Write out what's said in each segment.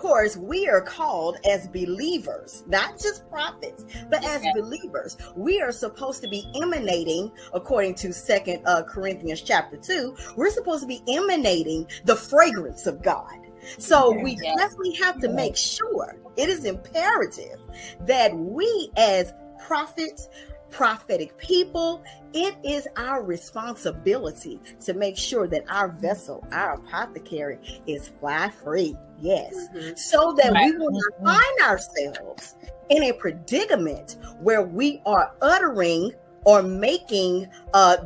course, we are called as believers, not just prophets, but as believers. We are supposed to be emanating, according to 2 Corinthians chapter 2, we're supposed to be emanating the fragrance of God. So we definitely have to make sure, it is imperative that we as prophets, prophetic people, it is our responsibility to make sure that our vessel, our apothecary, is fly free. Yes. So that we will not find ourselves in a predicament where we are uttering or making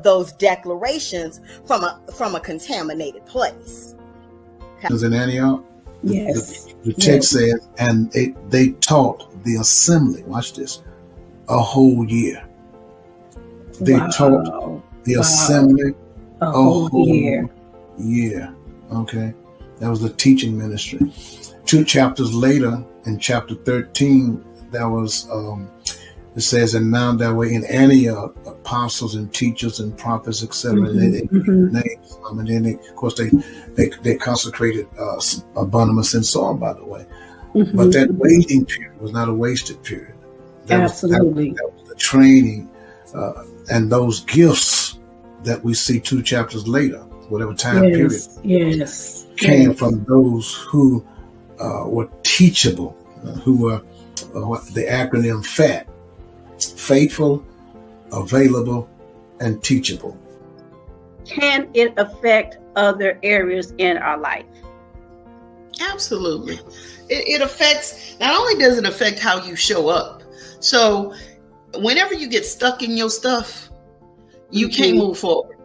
those declarations from a contaminated place. In Antioch, yes, the text says, and they taught the assembly. Watch this, a whole year. They taught the assembly a whole year. Okay, that was the teaching ministry. 2 chapters later, in chapter 13, there was it says, and now there were in Antioch apostles and teachers and prophets, etc. And they names, and then of course they consecrated Barnabas and Saul, by the way. But that waiting period was not a wasted period. That was the training and those gifts that we see 2 chapters later, whatever time period, came from those who were teachable, who were the acronym FAT. Faithful, available, and teachable. Can it affect other areas in our life? Absolutely. It affects, not only does it affect how you show up. So whenever you get stuck in your stuff, you can't move forward.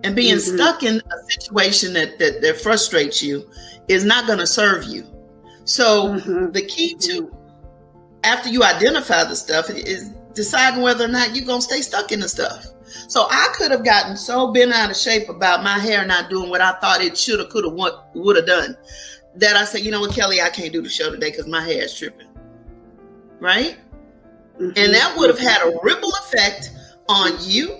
And being stuck in a situation that frustrates you is not going to serve you. So the key to, after you identify the stuff, is deciding whether or not you're going to stay stuck in the stuff. So I could have gotten so bent out of shape about my hair not doing what I thought it should have, could have, would have done, that I said, you know what, Kelly, I can't do the show today because my hair is tripping. Right? And that would have had a ripple effect on you,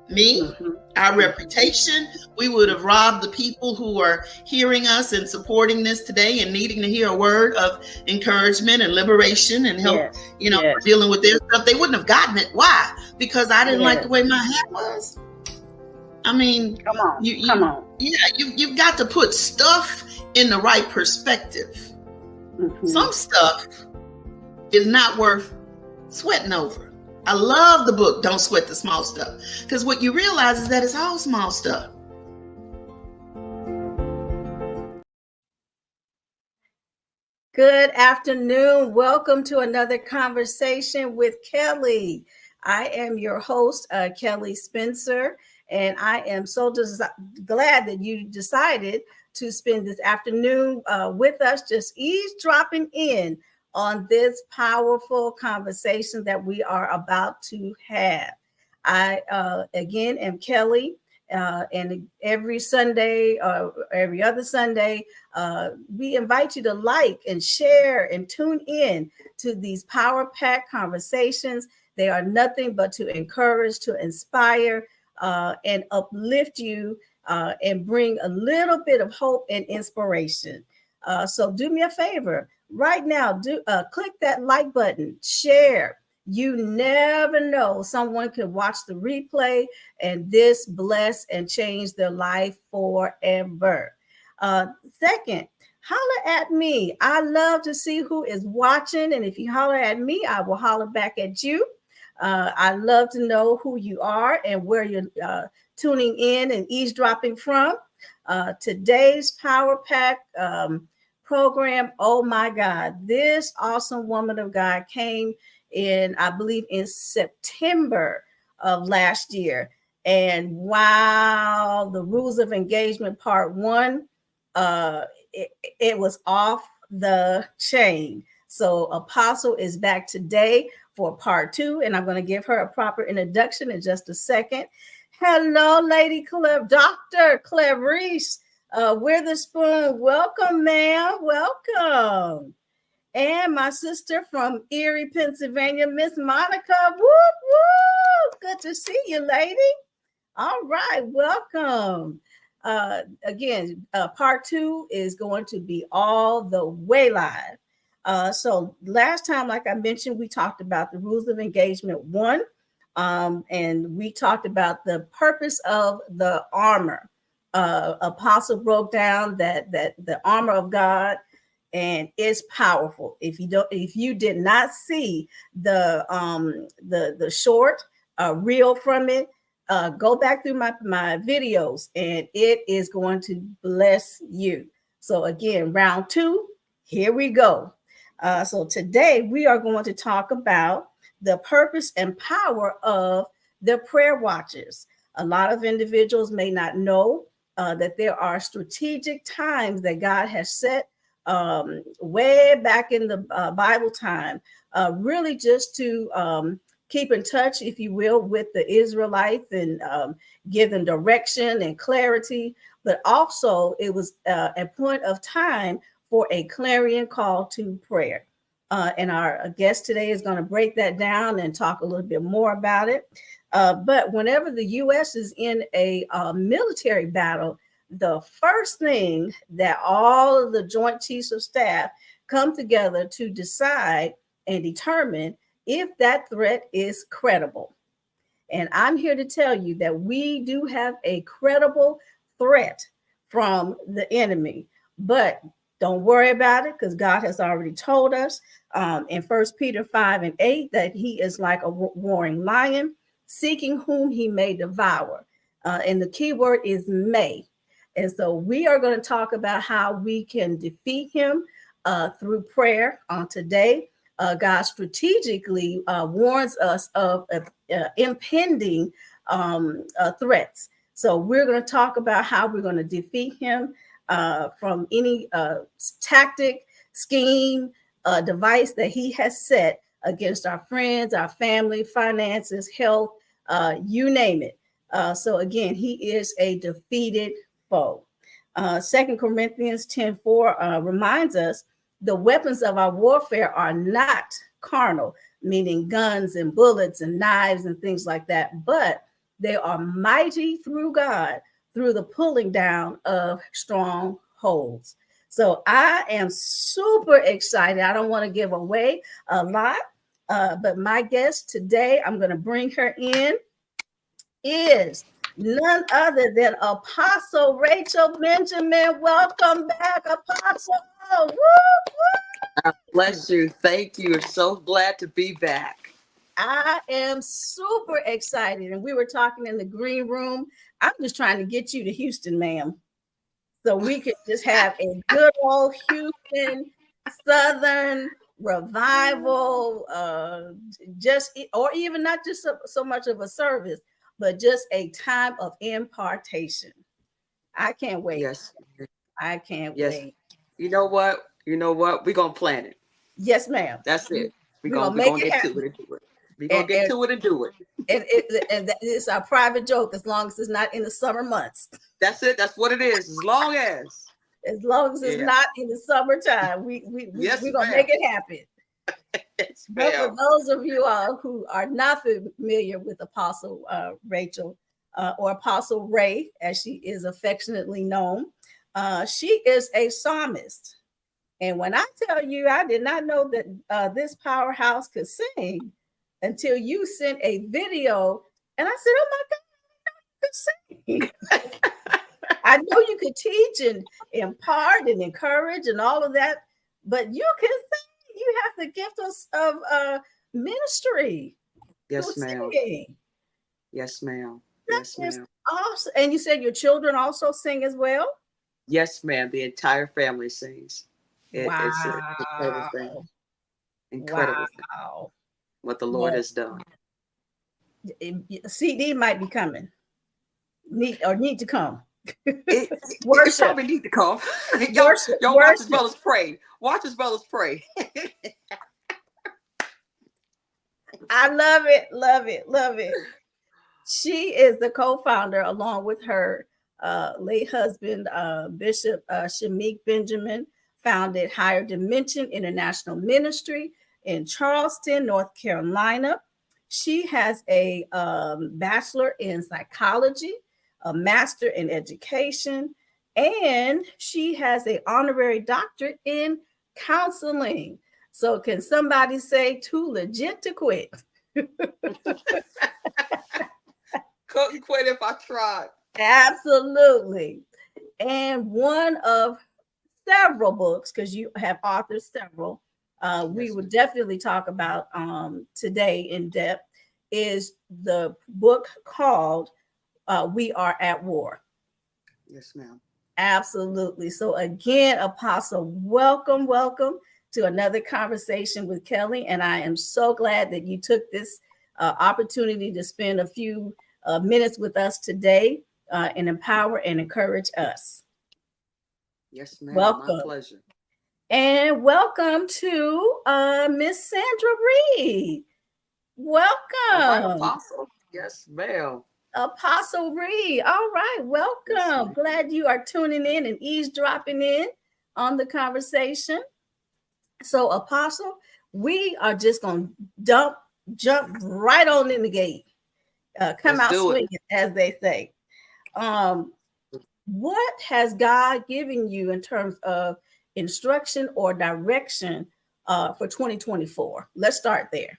me, our reputation. We would have robbed the people who are hearing us and supporting this today and needing to hear a word of encouragement and liberation and help, dealing with their stuff. They wouldn't have gotten it. Why? Because I didn't like the way my hair was. I mean, come on. Yeah, you've got to put stuff in the right perspective. Some stuff is not worth sweating over. I love the book, Don't Sweat the Small Stuff, because what you realize is that it's all small stuff. Good afternoon. Welcome to another conversation with Kelly. I am your host, Kelly Spencer, and I am so glad that you decided to spend this afternoon with us, just eavesdropping in on this powerful conversation that we are about to have. I, again, am Kelly, and every Sunday, every other Sunday, we invite you to like and share and tune in to these power-packed conversations. They are nothing but to encourage, to inspire, and uplift you, and bring a little bit of hope and inspiration. So do me a favor. Right now, click that like button, share. You never know, someone could watch the replay and this bless and change their life forever. Second, holler at me. I love to see who is watching, and if you holler at me, I will holler back at you. I love to know who you are and where you're tuning in and eavesdropping from. Today's Power Pack program, oh my God, this awesome woman of God came in, I believe, in September of last year. And wow, the rules of engagement part 1, it was off the chain. So Apostle is back today for part 2, and I'm going to give her a proper introduction in just a second. Hello, Lady Dr. Clarice Witherspoon. Welcome, ma'am. Welcome. And my sister from Erie, Pennsylvania, Miss Monica. Whoop, whoop. Good to see you, lady. All right. Welcome. Again, part 2 is going to be all the way live. So last time, like I mentioned, we talked about the rules of engagement 1, and we talked about the purpose of the armor. Apostle broke down that the armor of God, and it's powerful. If you did not see the short reel from it, go back through my videos, and it is going to bless you. So again, round 2, here we go. So today we are going to talk about the purpose and power of the prayer watches. A lot of individuals may not know that there are strategic times that God has set way back in the Bible time, really just to keep in touch, if you will, with the Israelites and give them direction and clarity. But also it was a point of time for a clarion call to prayer. And our guest today is going to break that down and talk a little bit more about it. But whenever the U.S. is in a military battle, the first thing that all of the Joint Chiefs of Staff come together to decide and determine if that threat is credible. And I'm here to tell you that we do have a credible threat from the enemy, but don't worry about it, because God has already told us in 1 Peter 5:8 that he is like a roaring lion, seeking whom he may devour. And the key word is may. And so we are going to talk about how we can defeat him through prayer on today. God strategically warns us of impending threats. So we're going to talk about how we're going to defeat him from any tactic, scheme, device that he has set against our friends, our family, finances, health, you name it. So again, he is a defeated foe. 2 Corinthians 10:4 reminds us the weapons of our warfare are not carnal, meaning guns and bullets and knives and things like that, but they are mighty through God, through the pulling down of strongholds. So I am super excited. I don't want to give away a lot, but my guest today, I'm going to bring her in, is none other than Apostle Rachel Benjamin. Welcome back, Apostle. Woo, woo. God bless you. Thank you. So glad to be back. I am super excited. And we were talking in the green room. I'm just trying to get you to Houston, ma'am, so we could just have a good old Houston Southern revival, or even not just so much of a service, but just a time of impartation. I can't wait. Yes. I can't wait. You know what? We're going to plan it. Yes, ma'am. That's it. We're going to get to it and do it. We're going to get to it and do it. And it's our private joke, as long as it's not in the summer months. That's it. That's what it is. As long as it's not in the summertime, we're going to make it happen. Yes, but for those of you who are not familiar with Apostle Rachel, or Apostle Ray, as she is affectionately known, she is a psalmist. And when I tell you, I did not know that this powerhouse could sing until you sent a video. And I said, oh my God, you could sing. I know you could teach and impart and encourage and all of that, but you can sing. You have the gift of ministry. Yes, ma'am. Singing. Yes, ma'am. Yes, ma'am. Awesome. And you said your children also sing as well? Yes, ma'am. The entire family sings. Wow. It's an incredible thing. Incredible thing. What the Lord has done. CD might be coming. Need to come. It probably need to come. Y'all watch his brothers pray. Watch his brothers pray. I love it. Love it. Love it. She is the co-founder, along with her late husband, Bishop Shamik Benjamin, founded Higher Dimension International Ministry in Charleston, North Carolina. She has a bachelor in psychology a master in education, and she has an honorary doctorate in counseling. So can somebody say too legit to quit? Couldn't quit if I tried. Absolutely. And one of several books, because you have authored several, we would definitely talk about today in depth, is the book called We Are at War. Yes, ma'am. Absolutely. So again, Apostle, welcome to another conversation with Kelly. And I am so glad that you took this opportunity to spend a few minutes with us today and empower and encourage us. Yes, ma'am. Welcome. My pleasure. And welcome to Miss Sandra Reed. Welcome. All right, Apostle. Yes, ma'am. Apostle Reed. All right, welcome. Yes, glad you are tuning in and eavesdropping in on the conversation. So, Apostle, we are just going to jump right on in the gate. Come out swinging, as they say. What has God given you in terms of instruction or direction for 2024? Let's start there.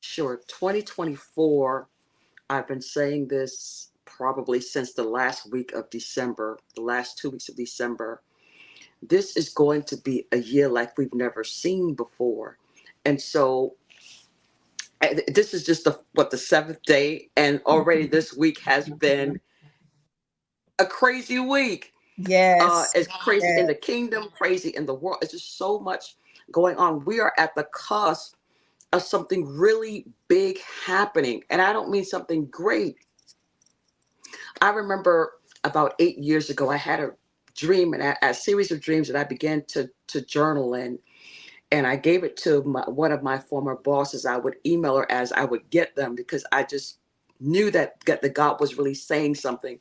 Sure. 2024, I've been saying this probably since the last week of December, the last 2 weeks of December. This is going to be a year like we've never seen before. And so this is just the seventh day, and already this week has been a crazy week. Yes. It's crazy in the kingdom, crazy in the world. It's just so much going on. We are at the cusp of something really big happening. And I don't mean something great. I remember about 8 years ago, I had a dream and a series of dreams that I began to journal in. And I gave it to one of my former bosses. I would email her as I would get them because I just knew that the God was really saying something.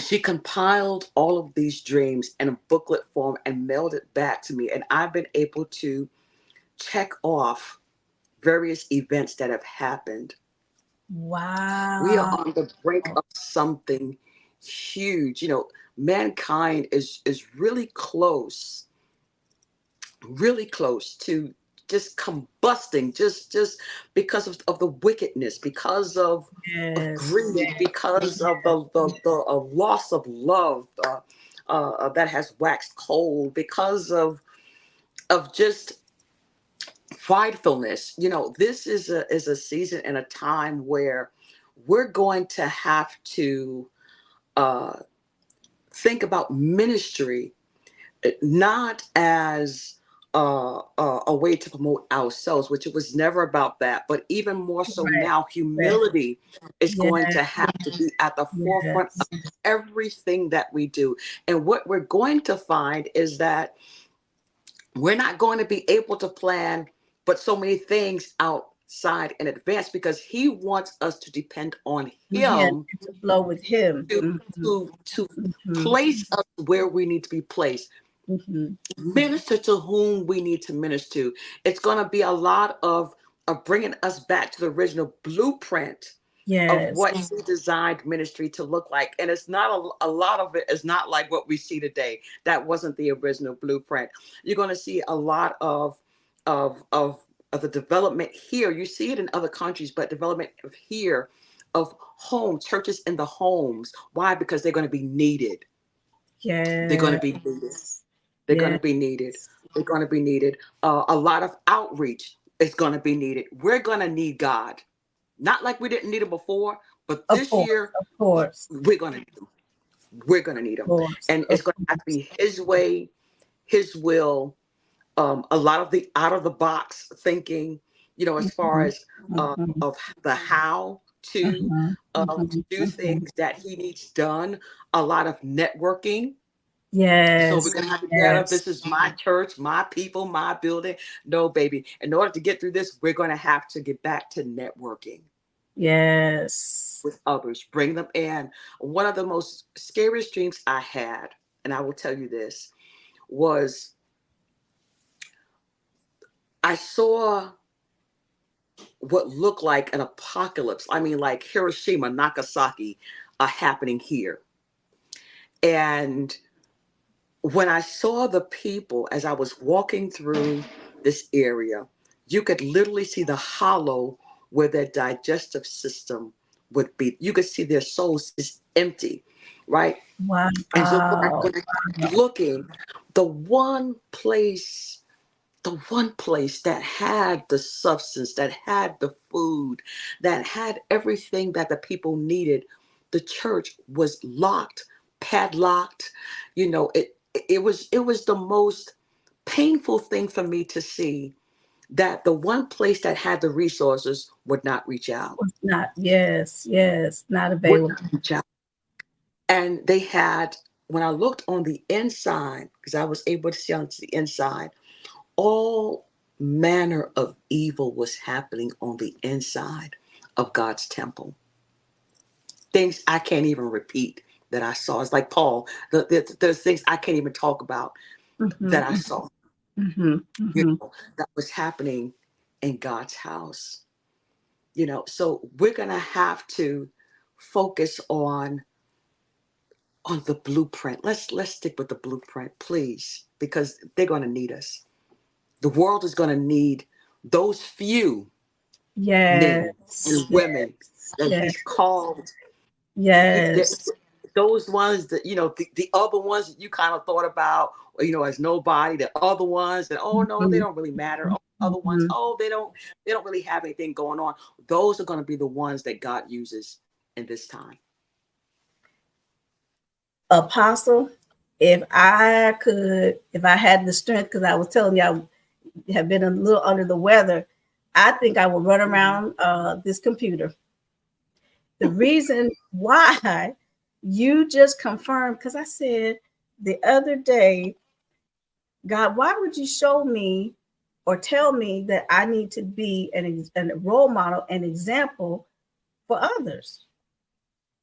She compiled all of these dreams in a booklet form and mailed it back to me. And I've been able to check off various events that have happened. Wow. We are on the brink of something huge. You know, mankind is really close to just combusting, just because of the wickedness, because of greed, because of the loss of love that has waxed cold, because of just pridefulness. You know, this is a season and a time where we're going to have to think about ministry not as a way to promote ourselves, which it was never about that, but even more so now, humility is going to have to be at the forefront of everything that we do. And what we're going to find is that we're not going to be able to plan but so many things outside in advance because he wants us to depend on him to flow with him, to place us where we need to be placed. Minister to whom we need to minister to. It's going to be a lot of bringing us back to the original blueprint of what he designed ministry to look like. And it's not a lot of it is not like what we see today. That wasn't the original blueprint. You're going to see a lot of the development here. You see it in other countries, but development of here of home churches in the homes. Why? Because they're going to be needed. They're going to be needed. They're going to be needed. They're going to be needed. A lot of outreach is going to be needed. We're going to need God. Not like we didn't need him before, but this year, we're going to need him. We're going to need him. And it's going to have to be his way, his will, a lot of the out of the box thinking, you know, as far as of the how to do things that he needs done, a lot of networking. So we're going to have to get up. This is my church, my people, my building. No, baby. In order to get through this, we're going to have to get back to networking. With others, bring them in. One of the most scariest dreams I had, and I will tell you this, was I saw what looked like an apocalypse. I mean, like Hiroshima, Nagasaki, happening here. And when I saw the people as I was walking through this area, you could literally see the hollow where their digestive system would be. You could see their souls is empty, right? Wow. And so when I kept looking, the one place that had the substance, that had the food, that had everything that the people needed, the church was locked, padlocked. You know, it was the most painful thing for me to see that the one place that had the resources would not reach out. Not, yes, not Would available. not reach out. And they had, when I looked on the inside, because I was able to see on the inside, all manner of evil was happening on the inside of God's temple. Things I can't even repeat that I saw. It's like Paul, there's things I can't even talk about that I saw. You know, that was happening in God's house. You know, so we're gonna have to focus on the blueprint. Let's stick with the blueprint, please, because they're gonna need us. The world is gonna need those few men and women that he's called. Those ones that, you know, the other ones that you kind of thought about, you know, as nobody. The other ones that, oh no, they don't really matter. Other ones, oh, they don't really have anything going on. Those are going to be the ones that God uses in this time. Apostle, if I had the strength, because I was telling you I have been a little under the weather, I think I would run around this computer. The reason why you just confirmed, because I said the other day, God, why would you show me or tell me that I need to be a role model, an example for others?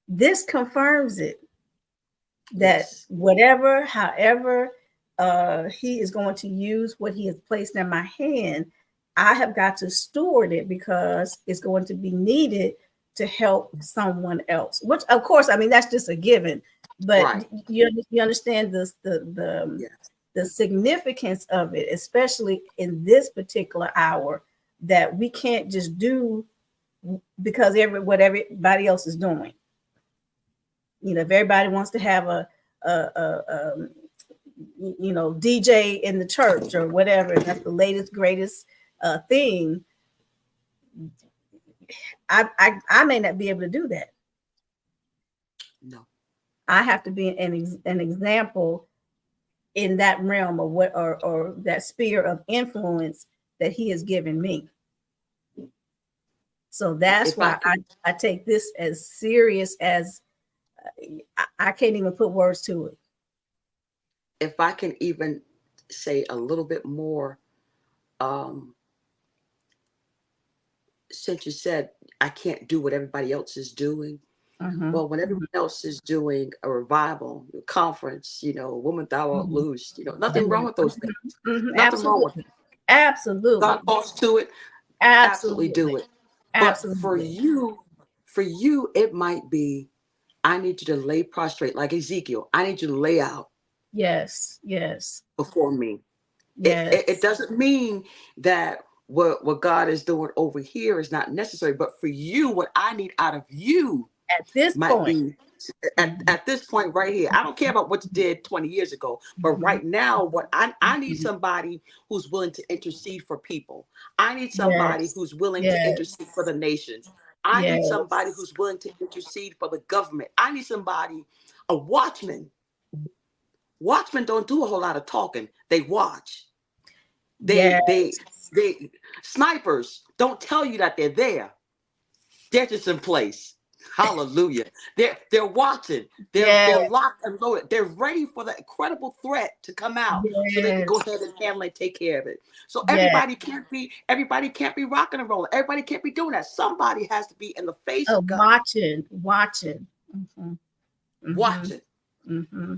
This confirms it, that whatever, however, he is going to use what he has placed in my hand, I have got to steward it because it's going to be needed to help someone else. Which, of course, I mean, that's just a given. But you understand the significance of it, especially in this particular hour, that we can't just do because what everybody else is doing. You know, if everybody wants to have a you know, DJ in the church or whatever, and that's the latest, greatest thing, I may not be able to do that. No, I have to be an example in that realm of what, or that sphere of influence that he has given me. So that's why I take this as serious as I can't even put words to it. If I can even say a little bit more, since you said I can't do what everybody else is doing. Well, when everyone else is doing a revival, a conference, you know, Woman Thou Art Loose, you know, nothing wrong with those things. Nothing wrong with it. Absolutely. God calls to it. Absolutely do it. Absolutely. But for you, it might be, I need you to lay prostrate like Ezekiel. I need you to lay out. Yes. Before me. Yes. It doesn't mean that what God is doing over here is not necessary, but for you, what I need out of you at this might point. At this point right here. I don't care about what you did 20 years ago, but right now, what I need somebody who's willing to intercede for people. I need somebody who's willing to intercede for the nations. I need somebody who's willing to intercede for the government. I need somebody, a watchman. Watchmen don't do a whole lot of talking. They watch. They snipers don't tell you that they're there. They're just in place. Hallelujah. They're watching. They're locked and loaded. They're ready for the incredible threat to come out so they can go ahead and handle it, take care of it. So everybody can't be rocking and rolling. Everybody can't be doing that. Somebody has to be in the face of God. Watching. Watching.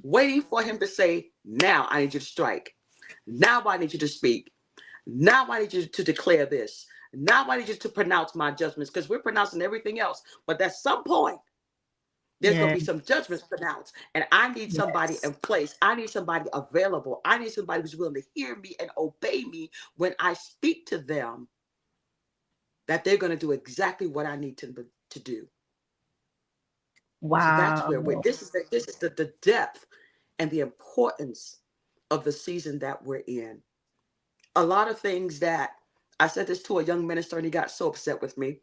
Waiting for him to say, now I need you to strike. Now I need you to speak. Now I need you to declare this. Now I need you to pronounce my judgments, because we're pronouncing everything else. But at some point, There's going to be some judgments pronounced, and I need somebody in place. I need somebody available. I need somebody who's willing to hear me and obey me when I speak to them, that they're going to do exactly what I need to do. Wow. So that's where this is the depth and the importance of the season that we're in. A lot of things that I said this to a young minister, and he got so upset with me.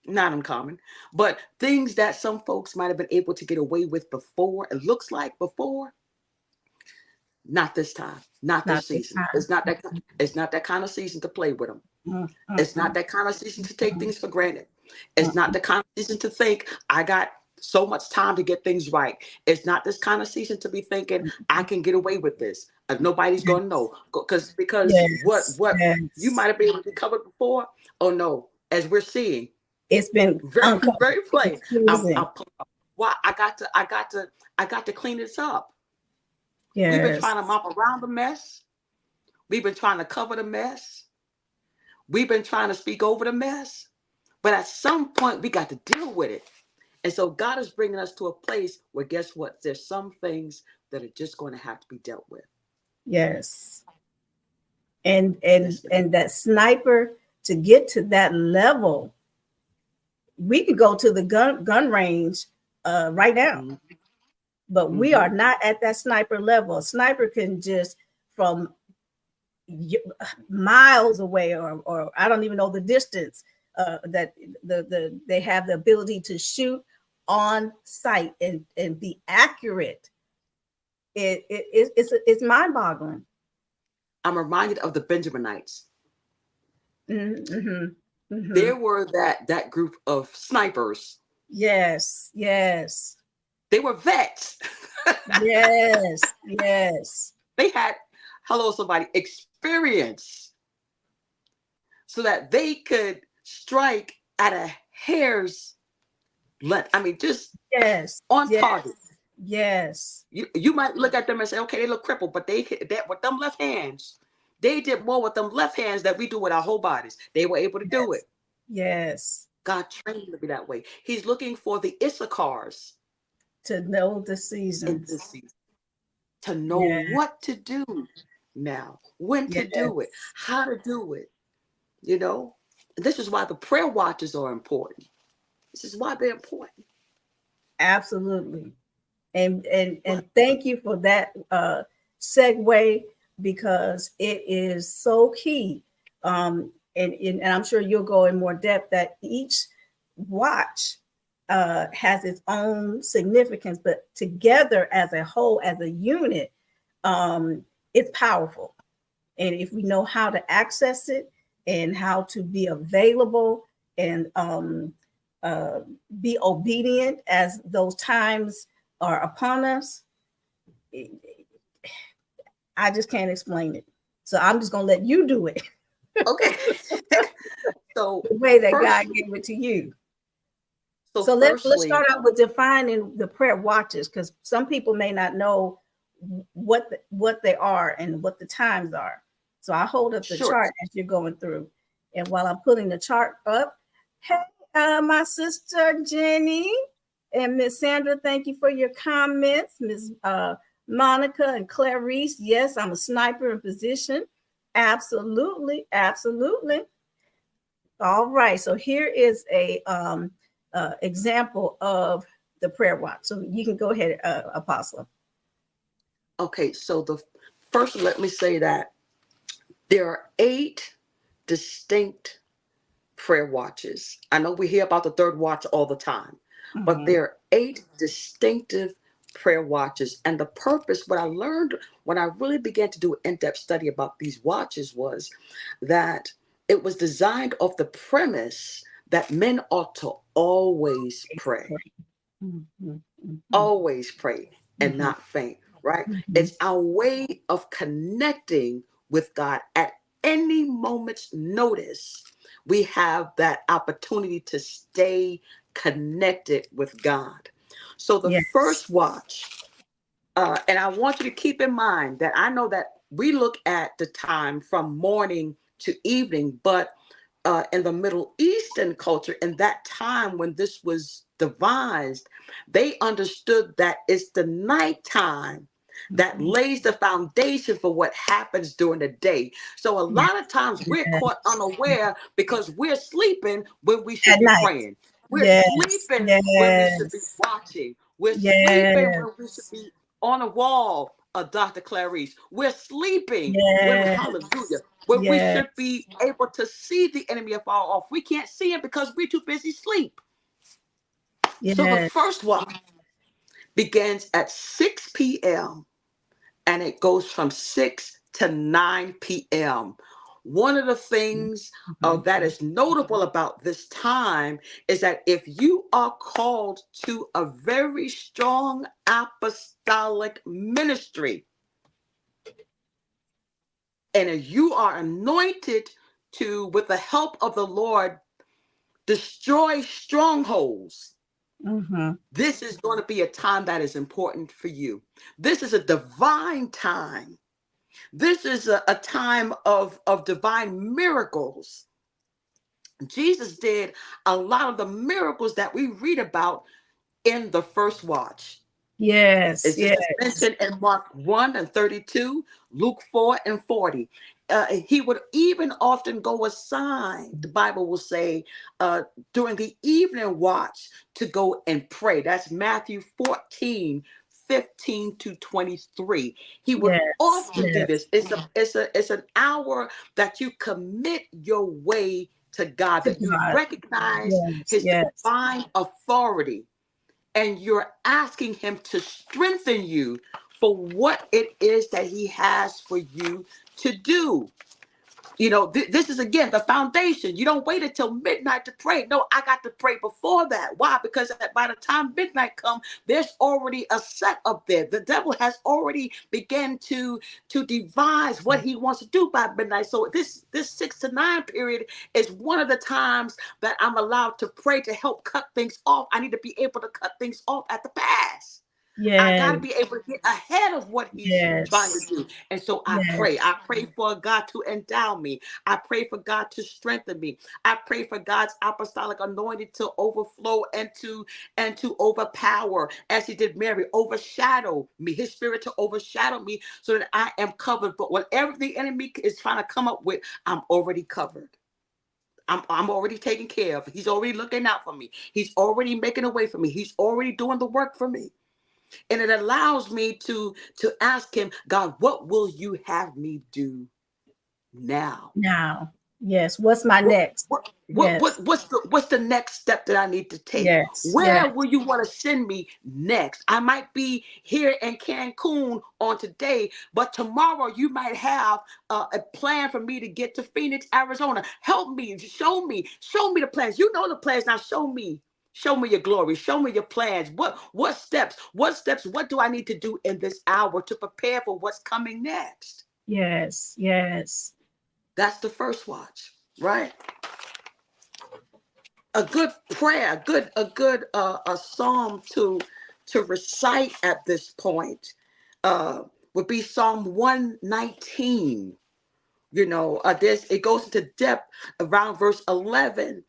Not uncommon, but things that some folks might have been able to get away with before, it looks like before, not this time, not this season. It's not that kind of season to play with them. It's not that kind of season to take things for granted. It's not the kind of season to think I got so much time to get things right. It's not this kind of season to be thinking I can get away with this. Nobody's gonna know because what you might have been able to cover before. Oh no, as we're seeing. It's been very, very plain. Why I got to clean this up. We've been trying to mop around the mess. We've been trying to cover the mess. We've been trying to speak over the mess. But at some point, we got to deal with it. And so God is bringing us to a place where, guess what? There's some things that are just going to have to be dealt with. Yes. And that sniper, to get to that level, we could go to the gun range right now, but we are not at that sniper level. A sniper can just from miles away, or I don't even know the distance, that they have the ability to shoot on sight and be accurate. It's mind-boggling. I'm reminded of the Benjaminites. There were that group of snipers. Yes. They were vets. Yes. They had, hello somebody, experience, so that they could strike at a hair's length. I mean, just on target. Yes. You might look at them and say, okay, they look crippled, but they with them left hands. They did more with them left hands than we do with our whole bodies. They were able to do it. Yes. God trained them to be that way. He's looking for the Issachars to know the seasons. To know what to do now, when to do it, how to do it. You know, this is why the prayer watches are important. This is why they're important. Absolutely. And thank you for that segue, because it is so key. And I'm sure you'll go in more depth that each watch has its own significance, but together as a whole, as a unit, it's powerful. And if we know how to access it and how to be available and be obedient as those times are upon us, I just can't explain it. So I'm just going to let you do it. Okay. So the way that God gave it to you. So let's start out with defining the prayer watches, because some people may not know what they are and what the times are. So I hold up the chart as you're going through. And while I'm putting the chart up, hey, my sister Jenny and Miss Sandra, thank you for your comments. Miss Monica and Clarice, yes, I'm a sniper in position. Absolutely. All right, so here is a example of the prayer watch. So you can go ahead, Apostle. Okay, so the first, let me say that there are 8 distinct prayer watches. I know we hear about the third watch all the time, but there are 8 distinctive prayer watches. And the purpose, what I learned when I really began to do an in-depth study about these watches, was that it was designed off the premise that men ought to always pray. Always pray and not faint, right? It's our way of connecting with God at any moment's notice. We have that opportunity to stay connected with God. So the first watch, and I want you to keep in mind that I know that we look at the time from morning to evening, but in the Middle Eastern culture, in that time when this was devised, they understood that it's the nighttime that lays the foundation for what happens during the day. So a lot of times we're caught unaware because we're sleeping when we should At be night. praying. We're Yes. sleeping Yes. when we should be watching. We're sleeping when we should be on a wall, Dr. Clarice. We're sleeping when, Yes. hallelujah, when we should be able to see the enemy afar off. We can't see him because we're too busy sleep. Yes. So the first watch begins at 6 p.m. and it goes from 6 to 9 p.m. One of the things that is notable about this time is that if you are called to a very strong apostolic ministry, and if you are anointed to, with the help of the Lord, destroy strongholds, this is going to be a time that is important for you. This is a divine time. This is a time of divine miracles. Jesus did a lot of the miracles that we read about in the first watch. Yes. It's just mentioned in Mark 1 and 32, Luke 4 and 40. He would even often go aside, the Bible will say, during the evening watch to go and pray. That's Matthew 14, 15 to 23. He would often do this. It's an hour that you commit your way to God, that you recognize his divine authority, and you're asking him to strengthen you for what it is that he has for you to do. You know, this is, again, the foundation. You don't wait until midnight to pray. No, I got to pray before that. Why? Because by the time midnight comes, there's already a set up there. The devil has already begun to devise what he wants to do by midnight. So this 6 to 9 period is one of the times that I'm allowed to pray to help cut things off. I need to be able to cut things off at the pass. I got to be able to get ahead of what he's trying to do. And so I pray. I pray for God to endow me. I pray for God to strengthen me. I pray for God's apostolic anointing to overflow and to overpower, as he did Mary, overshadow me, his spirit to overshadow me so that I am covered. But whatever the enemy is trying to come up with, I'm already covered. I'm already taken care of. He's already looking out for me. He's already making a way for me. He's already doing the work for me. And it allows me to ask him, God, what will you have me do now? Now, yes. What's my next? What's the next step that I need to take? Where will you want to send me next? I might be here in Cancun on today, but tomorrow you might have a plan for me to get to Phoenix, Arizona. Help me, show me the plans. You know the plans. Now show me your glory. Show me your plans. What steps? What do I need to do in this hour to prepare for what's coming next? Yes. That's the first watch, right? A good prayer, a good psalm to recite at this point would be Psalm 119. You know, it goes into depth around verse 11.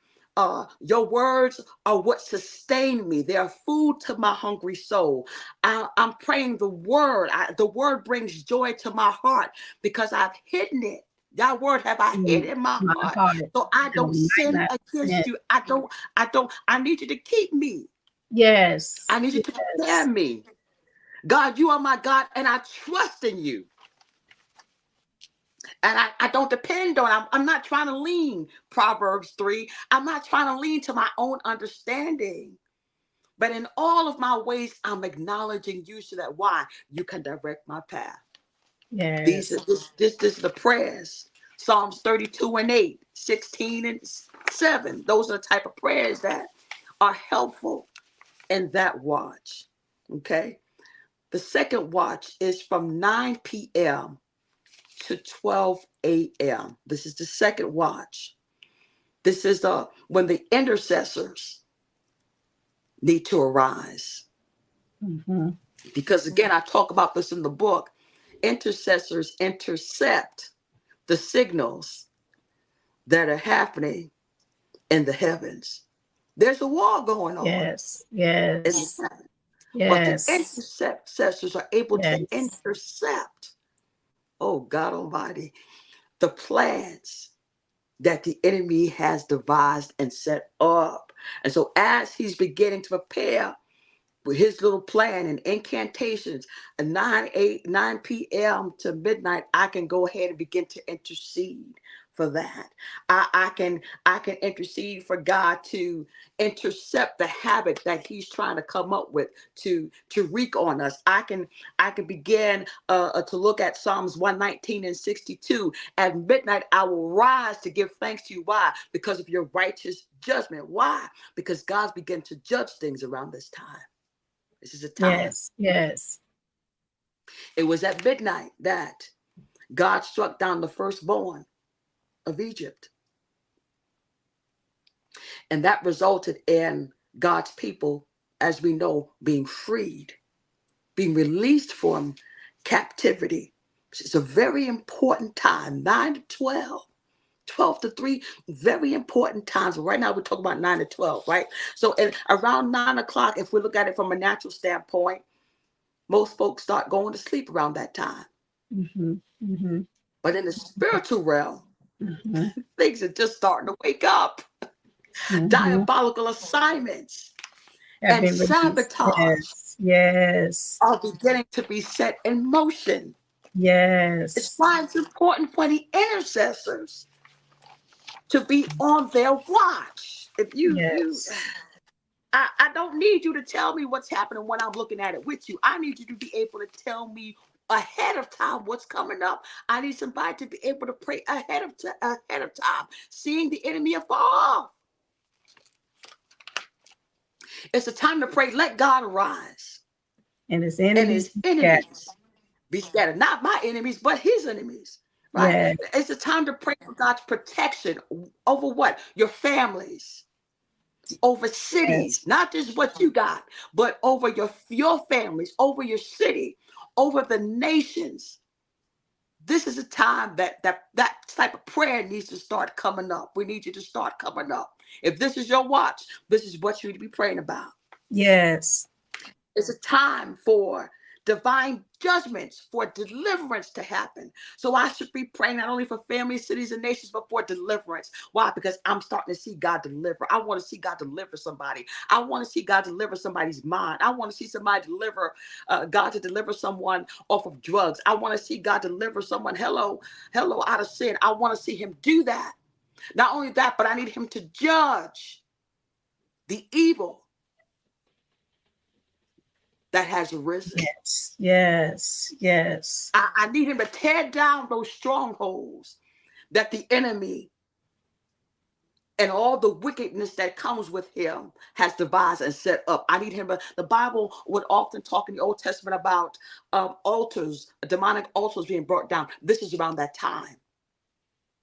Your words are what sustain me. They are food to my hungry soul. I'm praying the word. The word brings joy to my heart because I've hidden it. That word have I hid in my heart, so I don't sin against you. I need you to keep me. Yes. I need you to prepare me. God, you are my God, and I trust in you. And I don't depend on, I'm not trying to lean, Proverbs 3. I'm not trying to lean to my own understanding. But in all of my ways, I'm acknowledging you so that you can direct my path. Yes. This is the prayers. Psalms 32 and 8, 16 and 7. Those are the type of prayers that are helpful in that watch. Okay. The second watch is from 9 p.m. to 12 a.m. This is the second watch. This is when the intercessors need to arise. Because again, I talk about this in the book. Intercessors intercept the signals that are happening in the heavens. There's a war going on. Yes. Yes. But the Yes. intercessors are able to Yes. intercept, oh God Almighty, the plans that the enemy has devised and set up. And so as he's beginning to prepare with his little plan and incantations at 9 p.m. to midnight, I can go ahead and begin to intercede for that. I can intercede for God to intercept the habit that he's trying to come up with to wreak on us. I can begin to look at Psalms 119 and 62. At midnight I will rise to give thanks to you. Why? Because of your righteous judgment. Why? Because God's beginning to judge things around this time. This is a time. Yes. Yes. It was at midnight that God struck down the firstborn of Egypt. And that resulted in God's people, as we know, being freed, being released from captivity. It's a very important time, 9 to 12. 12 to 3, very important times. Right now, we're talking about 9 to 12, right? So around 9 o'clock, if we look at it from a natural standpoint, most folks start going to sleep around that time. Mm-hmm. Mm-hmm. But in the spiritual realm, things are just starting to wake up. Diabolical assignments and sabotage are beginning to be set in motion. Yes. It's why it's important for the intercessors to be on their watch. If I don't need you to tell me what's happening when I'm looking at it with you. I need you to be able to tell me ahead of time what's coming up. I need somebody to be able to pray ahead of time, seeing the enemy afar off. It's a time to pray. Let God arise, and his enemies be scattered. Not my enemies, but his enemies. Right? Yes. It's a time to pray for God's protection over what? Your families. Over cities, not just what you got, but over your families, over your city, over the nations. This is a time that type of prayer needs to start coming up. We need you to start coming up. If this is your watch, this is what you need to be praying about. Yes. It's a time for divine judgments, for deliverance to happen. So I should be praying not only for families, cities, and nations, but for deliverance. Why? Because I'm starting to see God deliver. I want to see God deliver somebody. I want to see God deliver somebody's mind. I want to see somebody deliver, God to deliver someone off of drugs. I want to see God deliver someone, hello, out of sin. I want to see him do that. Not only that, but I need him to judge the evil that has arisen. Yes. I need him to tear down those strongholds that the enemy and all the wickedness that comes with him has devised and set up. I need him to, the Bible would often talk in the Old Testament about altars, demonic altars being brought down. This is around that time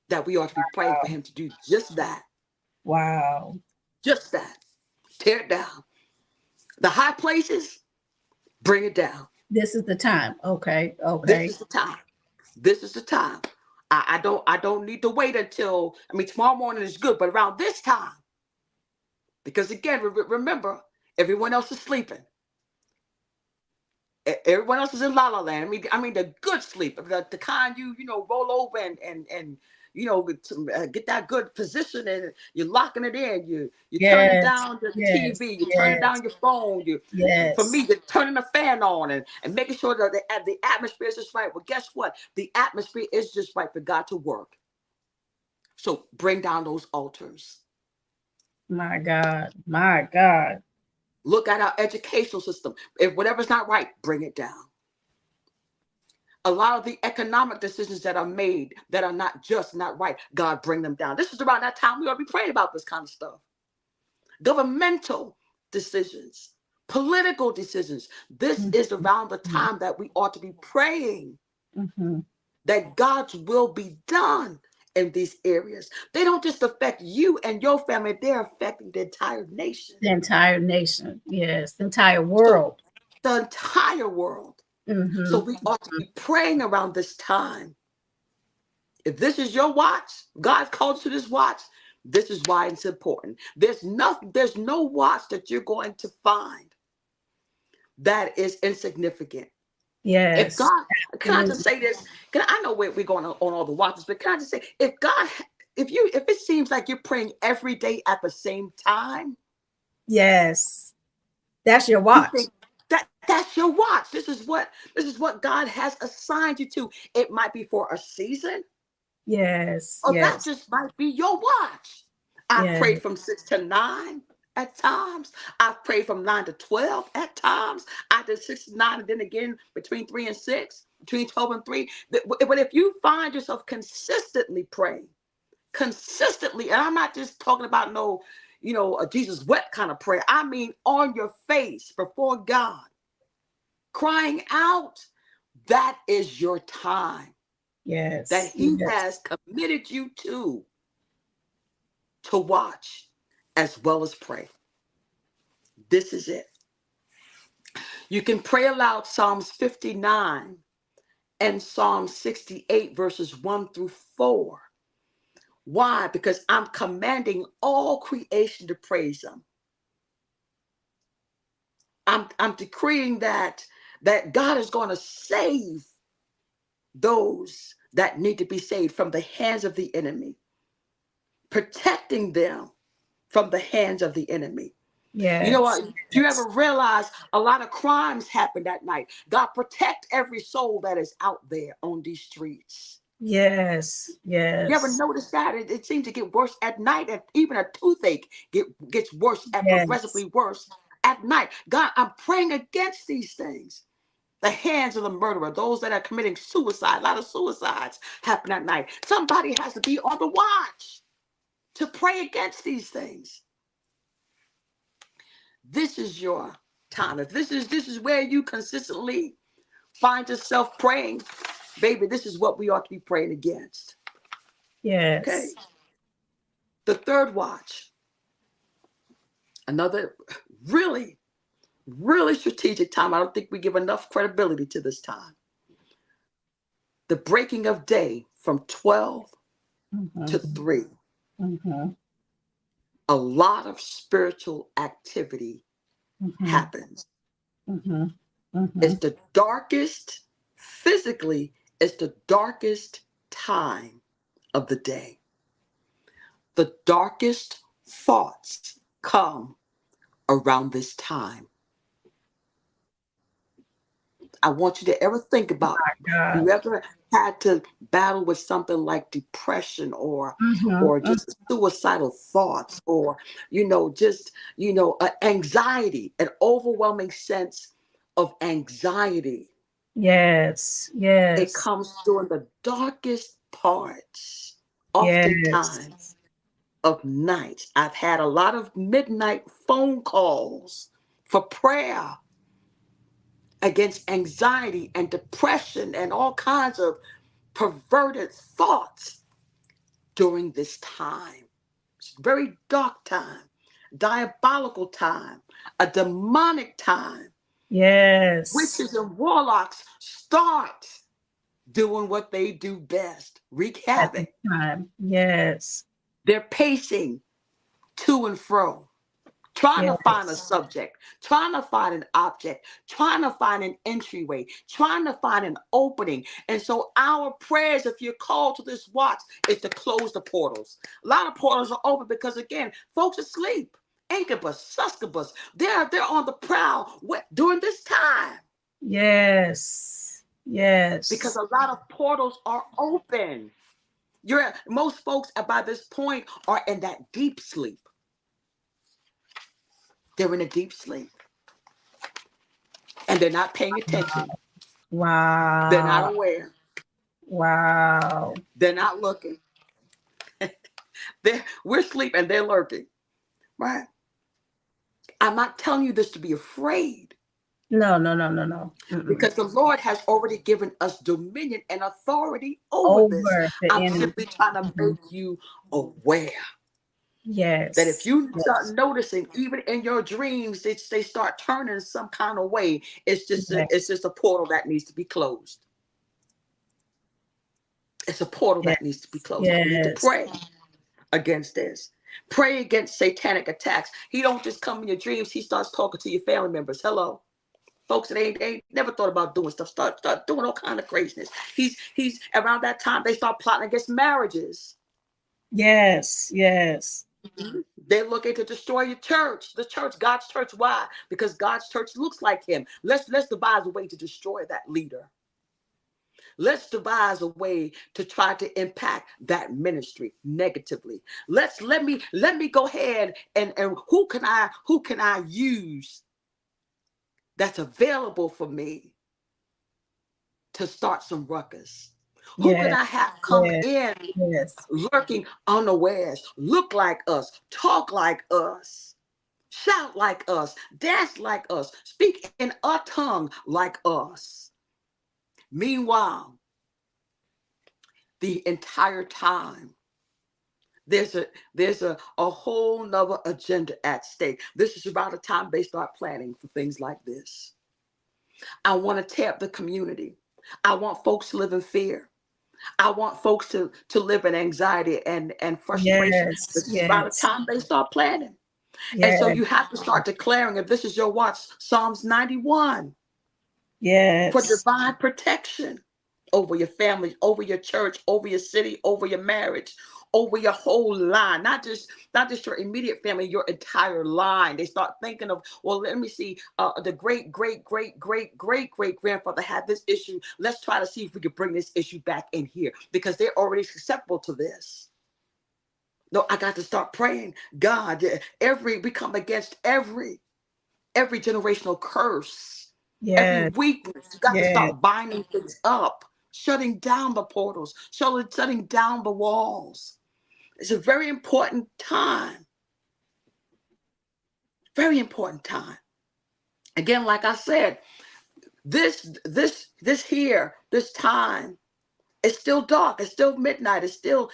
that we ought to be praying for him to do just that. Wow. Just that. Tear it down. The high places, bring it down. This is the time. Okay. This is the time. This is the time. I don't need to wait until, tomorrow morning is good, but around this time, because again, remember, everyone else is sleeping. Everyone else is in la la land. The good sleep, the kind you roll over and get that good position and you're locking it in. You're turning down the TV, you're turning down your phone. For me, you're turning the fan on and making sure that the atmosphere is just right. Well, guess what? The atmosphere is just right for God to work. So bring down those altars. My God. Look at our educational system. If whatever's not right, bring it down. A lot of the economic decisions that are made that are not right, God, bring them down. This is around that time we ought to be praying about this kind of stuff. Governmental decisions, political decisions. This is around the time that we ought to be praying that God's will be done in these areas. They don't just affect you and your family, they're affecting the entire nation. The entire nation, yes, the entire world. So, the entire world. So we ought to be praying around this time If this is your watch, God's called you to this watch, this is why it's important. There's no watch that you're going to find that is insignificant. If Yes. God, can I just say this? I know we're going on all the watches, but can I just say, if it seems like you're praying every day at the same time, yes, that's your watch. That's your watch. This is what God has assigned you to. It might be for a season. Yes. Or that Yes. just might be your watch. I Yes. prayed from 6 to 9 at times. I've prayed from 9 to 12 at times. I did 6 to 9 and then again between 3 and 6, between 12 and 3. But if you find yourself consistently praying, consistently, and I'm not just talking about a Jesus wept kind of prayer. I mean on your face before God, crying out, that is your time. Yes. That he has committed you to watch as well as pray. This is it. You can pray aloud Psalms 59 and Psalm 68 verses 1 through 4. Why? Because I'm commanding all creation to praise him. I'm decreeing that God is going to save those that need to be saved from the hands of the enemy, protecting them from the hands of the enemy. Yes. You know what? Do you ever realize a lot of crimes happened that night? God protect every soul that is out there on these streets. Yes. Yes. You ever notice that? It seems to get worse at night, and even a toothache gets worse and progressively worse at night. God, I'm praying against these things. The hands of the murderer, those that are committing suicide. A lot of suicides happen at night. Somebody has to be on the watch to pray against these things. This is your time. If this is where you consistently find yourself praying, baby, this is what we ought to be praying against. Yes. Okay. The third watch, another really, really strategic time. I don't think we give enough credibility to this time. The breaking of day from 12 to 3. A lot of spiritual activity happens. It's the darkest, physically, it's the darkest time of the day. The darkest thoughts come around this time. I want you to ever think about if you ever had to battle with something like depression or just suicidal thoughts or anxiety, an overwhelming sense of anxiety. Yes. Yes. It comes during the darkest parts, oftentimes, of nights. I've had a lot of midnight phone calls for prayer against anxiety and depression and all kinds of perverted thoughts during this time. It's a very dark time, diabolical time, a demonic time. Yes. Witches and warlocks start doing what they do best, wreak havoc. Yes. They're pacing to and fro, trying to find a subject, trying to find an object, trying to find an entryway, trying to find an opening. And so our prayers, if you're called to this watch, is to close the portals. A lot of portals are open because, again, folks are asleep. Incubus, succubus, they're on the prowl during this time. Yes. Yes. Because a lot of portals are open. Most folks by this point are in that deep sleep. They're in a deep sleep. And they're not paying attention. Wow. They're not aware. Wow. They're not looking. We're asleep and they're lurking. Right? I'm not telling you this to be afraid. No. Because the Lord has already given us dominion and authority over this. I'm simply trying to make you aware. Yes. That if you start noticing, even in your dreams, they start turning some kind of way, it's just a portal that needs to be closed. It's a portal that needs to be closed. We need to pray against this. Pray against satanic attacks. He don't just come in your dreams. He starts talking to your family members. Hello. Folks that ain't never thought about doing stuff, start doing all kind of craziness. He's around that time they start plotting against marriages. Yes. They're looking to destroy your church, the church, God's church. Why? Because God's church looks like him. Let's devise a way to destroy that leader. Let's devise a way to try to impact that ministry negatively. Let me go ahead and who can I use that's available for me to start some ruckus? Who can I have come in lurking unawares, look like us, talk like us, shout like us, dance like us, speak in a tongue like us? Meanwhile, the entire time, there's a whole nother agenda at stake. This is about the time they start planning for things like this. I want to tear up the community. I want folks to live in fear. I want folks to live in anxiety and frustration. This is about the time they start planning. And so you have to start declaring, if this is your watch, Psalms 91. For divine protection over your family, over your church, over your city, over your marriage, over your whole line, not just your immediate family, your entire line. They start thinking of, well, let me see, the great grandfather had this issue. Let's try to see if we could bring this issue back in here, because they're already susceptible to this. No, I got to start praying. God, we come against every generational curse, every weakness. You got to start binding things up, shutting down the portals, shutting down the walls. It's a very important time. Very important time. Again, like I said, this time, it's still dark. It's still midnight. It's still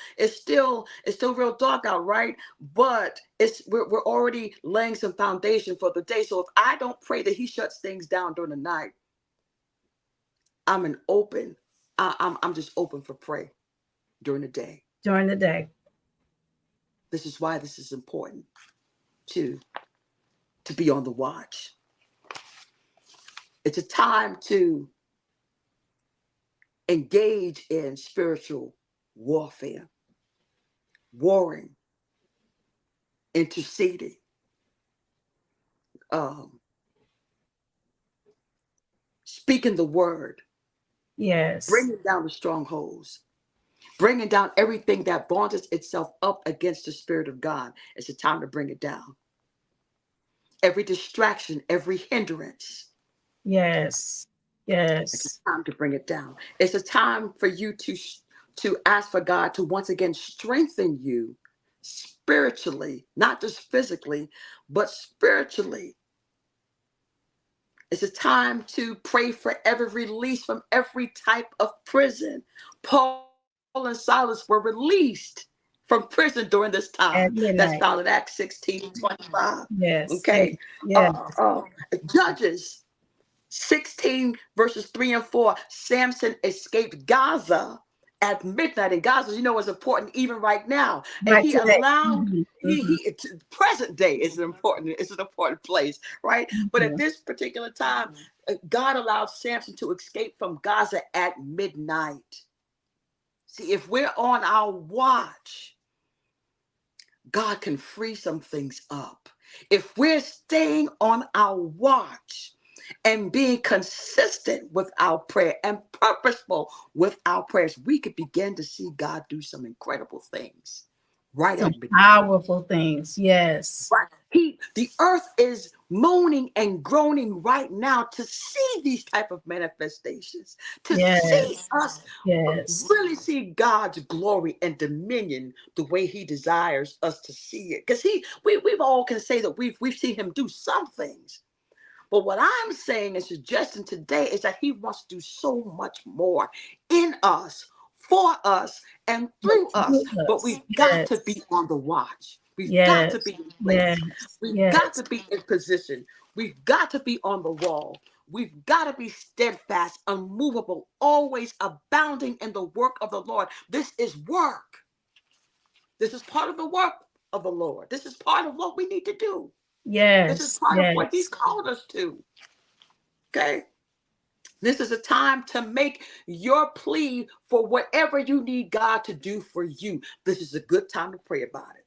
real dark out, right? But we're already laying some foundation for the day. So if I don't pray that he shuts things down during the night, I'm just open for prayer during the day. This is why this is important to be on the watch. It's a time to engage in spiritual warfare, warring, interceding, speaking the word, bringing down the strongholds, bringing down everything that vaunts itself up against the Spirit of God. It's a time to bring it down. Every distraction, every hindrance. It's a time to bring it down. It's a time for you to ask for God to once again strengthen you spiritually, not just physically, but spiritually. It's a time to pray for every release from every type of prison. Paul and Silas were released from prison during this time. That's found in Acts 16:25. Okay. Judges 16 verses 3 and 4. Samson escaped Gaza at midnight, and Gaza, is important even right now. And he allowed present day is an important place, right? But at this particular time, God allowed Samson to escape from Gaza at midnight. See, if we're on our watch, God can free some things up. If we're staying on our watch and being consistent with our prayer and purposeful with our prayers, we could begin to see God do some incredible things. Right. Some powerful things. Yes. Right. The earth is moaning and groaning right now to see these type of manifestations, to see us really see God's glory and dominion the way he desires us to see it. Because we've all can say that we've seen him do some things. But what I'm saying and suggesting today is that he wants to do so much more in us, for us, and through us. But we've got to be on the watch. We've got to be in place. We've got to be in position. We've got to be on the wall. We've got to be steadfast, unmovable, always abounding in the work of the Lord. This is work. This is part of the work of the Lord. This is part of what we need to do. This is Yes. part Yes. of what he's called us to. Okay? This is a time to make your plea for whatever you need God to do for you. This is a good time to pray about it.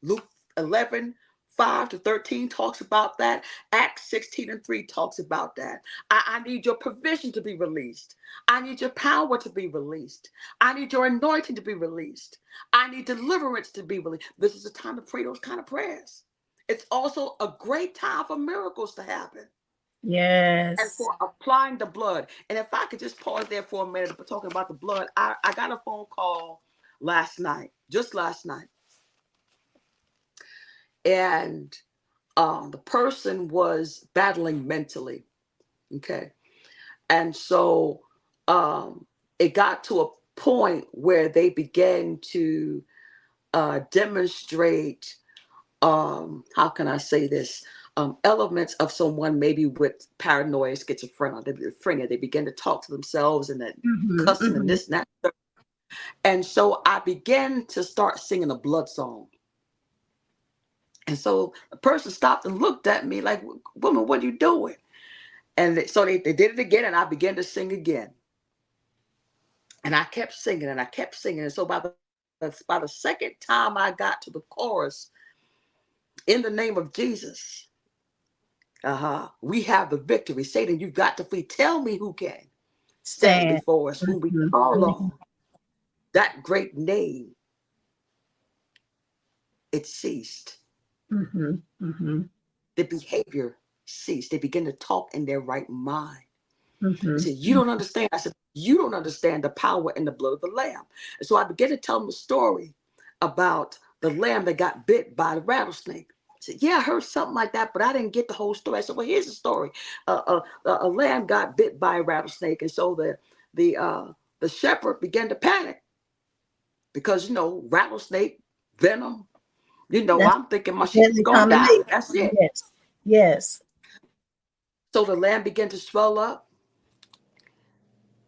Luke 11:5-13 talks about that. Acts 16:3 talks about that. I need your provision to be released. I need your power to be released. I need your anointing to be released. I need deliverance to be released. This is a time to pray those kind of prayers. It's also a great time for miracles to happen. Yes. And for applying the blood. And if I could just pause there for a minute, talking about the blood, I got a phone call just last night. And the person was battling mentally. Okay. And so it got to a point where they began to demonstrate, how can I say this? Elements of someone maybe with paranoia, schizophrenia. They begin to talk to themselves and that cussing and this and that. And so I began to start singing a blood song. And so the person stopped and looked at me like, woman, what are you doing? And so they did it again, and I began to sing again. And I kept singing, and I kept singing. And so by the second time I got to the chorus, in the name of Jesus, we have the victory. Satan, you've got to flee. Tell me who can stand before us, whom we call on. That great name, it ceased. The behavior ceased. They began to talk in their right mind. He said, you don't understand. I said, you don't understand the power in the blood of the lamb. And so I began to tell them a story about the lamb that got bit by the rattlesnake. I said, yeah, I heard something like that, but I didn't get the whole story. I said, well, here's the story. A lamb got bit by a rattlesnake. And so the shepherd began to panic because, rattlesnake, venom, I'm thinking my sheep's going to die. That's it. Yes. Yes. So the lamb began to swell up.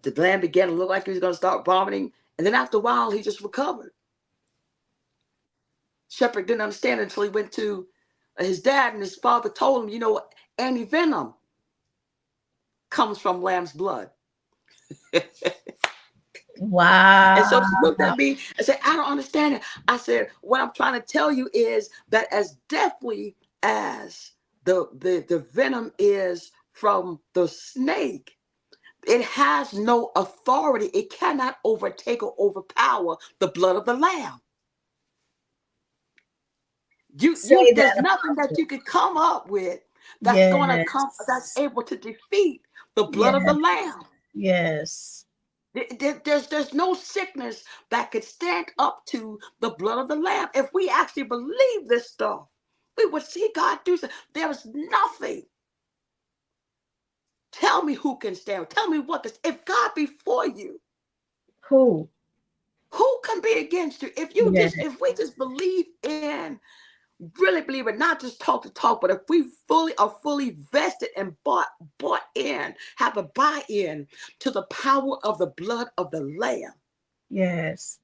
The lamb began to look like he was going to start vomiting. And then after a while, he just recovered. Shepherd didn't understand it until he went to his dad, and his father told him, anti-venom comes from lamb's blood. Wow. And so she looked at me and said, I don't understand it. I said, what I'm trying to tell you is that as deftly as the venom is from the snake, it has no authority. It cannot overtake or overpower the blood of the lamb. There's nothing that you could come up with that's going to come, that's able to defeat the blood of the lamb. Yes. There's no sickness that could stand up to the blood of the lamb. If we actually believe this stuff, we would see God do something. There is nothing. Tell me who can stand. Tell me what this. If God be for you, who can be against you? If we just believe in, really believe it, not just talk the talk, but if we are fully vested and bought in, have a buy-in to the power of the blood of the lamb. Yes.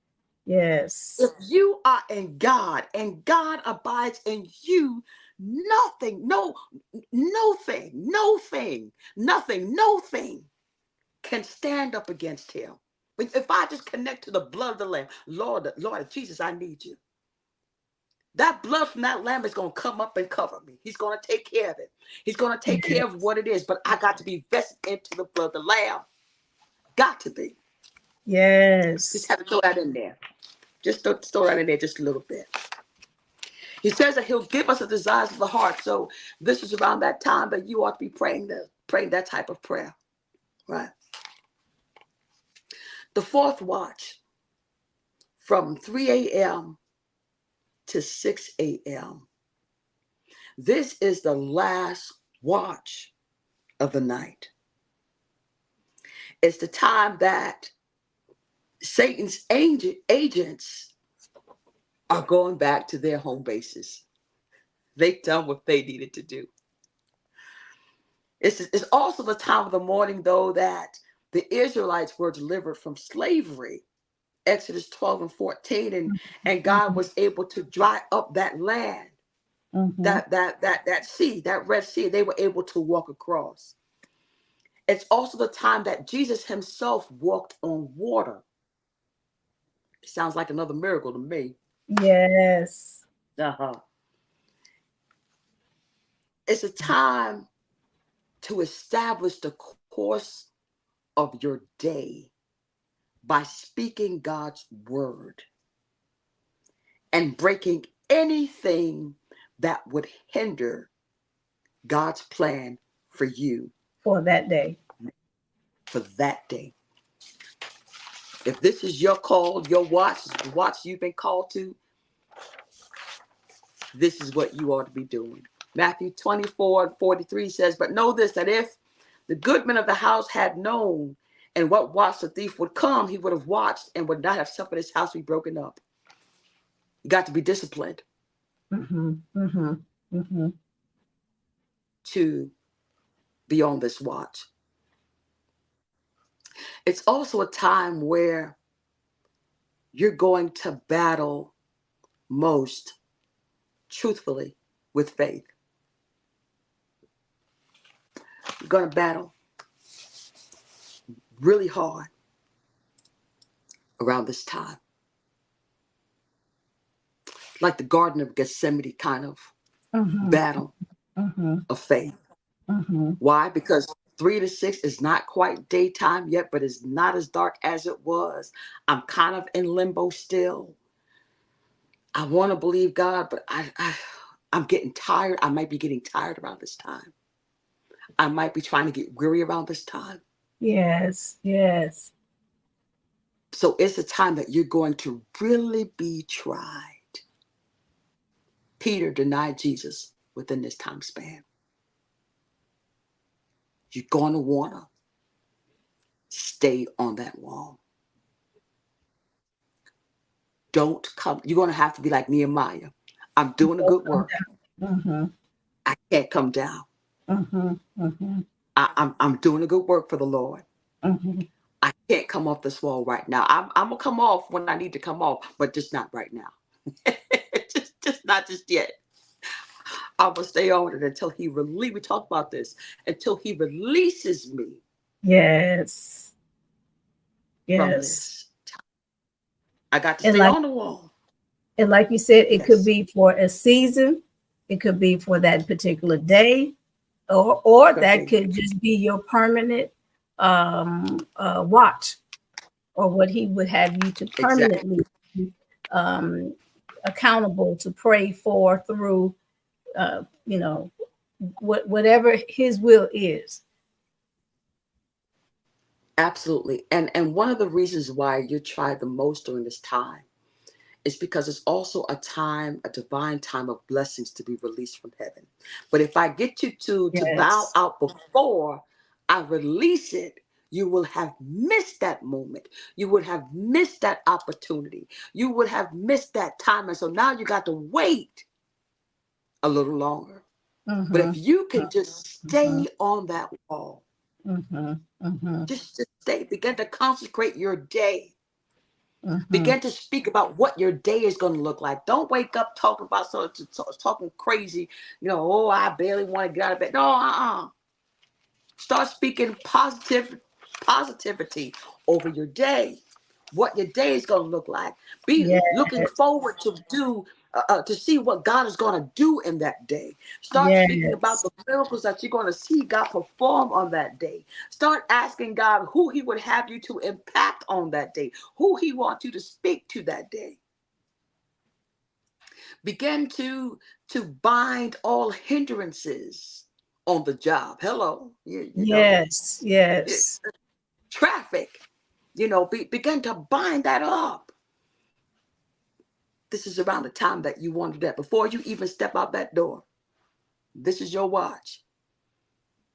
Yes. If you are in God and God abides in you, nothing can stand up against him. If I just connect to the blood of the lamb, Lord Jesus, I need you. That blood from that lamb is going to come up and cover me. He's going to take care of it. He's going to take care of what it is. But I got to be vested into the blood of the lamb. Got to be. Yes. Just have to throw that in there. Just throw that in there just a little bit. He says that he'll give us the desires of the heart. So this is around that time that you ought to be praying that type of prayer. Right. The fourth watch from 3 a.m. to 6 a.m. This is the last watch of the night. It's the time that Satan's agents are going back to their home bases. They've done what they needed to do. It's also the time of the morning, though, that the Israelites were delivered from slavery. Exodus 12 and 14, and God was able to dry up that land, that sea, that Red Sea. They were able to walk across. It's also the time that Jesus himself walked on water. It sounds like another miracle to me. Yes. It's a time to establish the course of your day by speaking God's word and breaking anything that would hinder God's plan for you For that day. For that day. If this is your call, your watch, the watch you've been called to, this is what you ought to be doing. Matthew 24:43 says, but know this, that if the goodman of the house had known and what watch the thief would come, he would have watched and would not have suffered his house to be broken up. You got to be disciplined to be on this watch. It's also a time where you're going to battle most truthfully with faith. You're going to battle really hard around this time. Like the Garden of Gethsemane kind of battle of faith. Why? Because 3 to 6 is not quite daytime yet, but it's not as dark as it was. I'm kind of in limbo still. I want to believe God, but I'm getting tired. I might be getting tired around this time. I might be trying to get weary around this time. Yes, yes. So it's a time that you're going to really be tried. Peter denied Jesus within this time span. You're going to want to stay on that wall. Don't come. You're going to have to be like Nehemiah. I'm doing a good work. I can't come down. I'm doing a good work for the Lord. I can't come off this wall right now. I'm going to come off when I need to come off, but just not right now. just not just yet. I'm going to stay on it until he releases. We talked about this. Until he releases me. Yes. From this time. I got to stay on the wall. And like you said, it could be for a season. It could be for that particular day. Or that could just be your permanent watch, or what he would have you to permanently accountable to pray for through, whatever his will is. Absolutely. And one of the reasons why you're tried the most during this time is because it's also a time, a divine time of blessings to be released from heaven. But if I get you to bow out before I release it, you will have missed that moment. You would have missed that opportunity. You would have missed that time. And so now you got to wait a little longer. But if you can just stay on that wall, just stay, begin to consecrate your day. Begin to speak about what your day is going to look like. Don't wake up talking about talking crazy. Oh, I barely want to get out of bed. No, Start speaking positivity over your day. What your day is going to look like. Be looking forward to see what God is going to do in that day. Start speaking about the miracles that you're going to see God perform on that day. Start asking God who he would have you to impact on that day, who he wants you to speak to that day. Begin to bind all hindrances on the job. Hello. Yes. Traffic. Begin to bind that up. This is around the time that you want to do that. Before you even step out that door, this is your watch.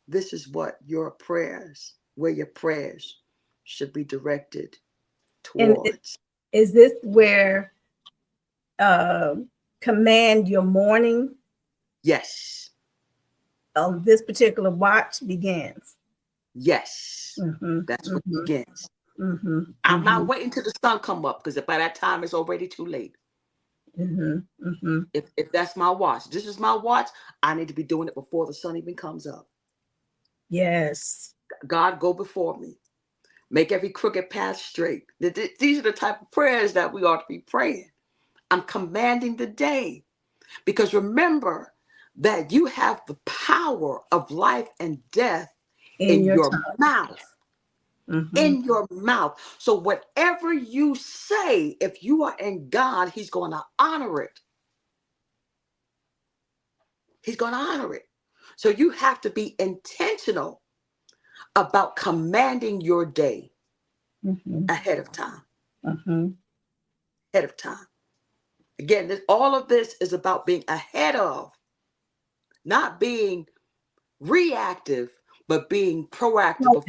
This is what your prayers, where your prayers should be directed towards. Is this where command your morning? Yes. this particular watch begins. Yes, that's what begins. I'm not waiting till the sun come up, because by that time it's already too late. If that's my watch, this is my watch, I need to be doing it before the sun even comes up. Yes. God, go before me. Make every crooked path straight. These are the type of prayers that we ought to be praying. I'm commanding the day, because remember that you have the power of life and death in your mouth. In your mouth. So whatever you say, if you are in God, he's going to honor it. He's going to honor it. So you have to be intentional about commanding your day ahead of time. Ahead of time. Again, all of this is about being ahead of, not being reactive, but being proactive.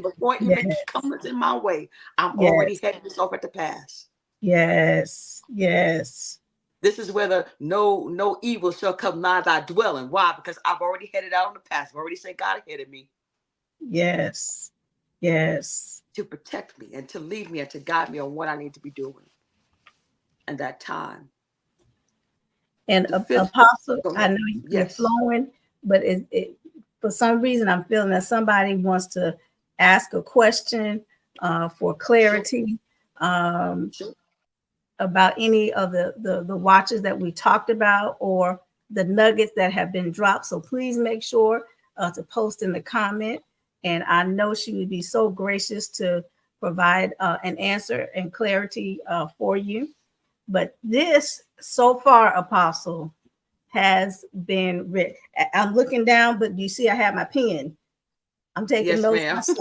Before it even comes in my way, I'm already heading this off at the pass. Yes. Yes. This is where no evil shall come nigh thy dwelling. Why? Because I've already headed out on the path. I've already sent God ahead of me. Yes. Yes. To protect me and to lead me and to guide me on what I need to be doing. And that time. And Apostle, I know you're flowing, but for some reason I'm feeling that somebody wants to ask a question for clarity about any of the watches that we talked about or the nuggets that have been dropped. So please make sure to post in the comment. And I know she would be so gracious to provide an answer and clarity for you. But this, so far, Apostle, has been written. I'm looking down, but you see I have my pen. I'm taking notes myself.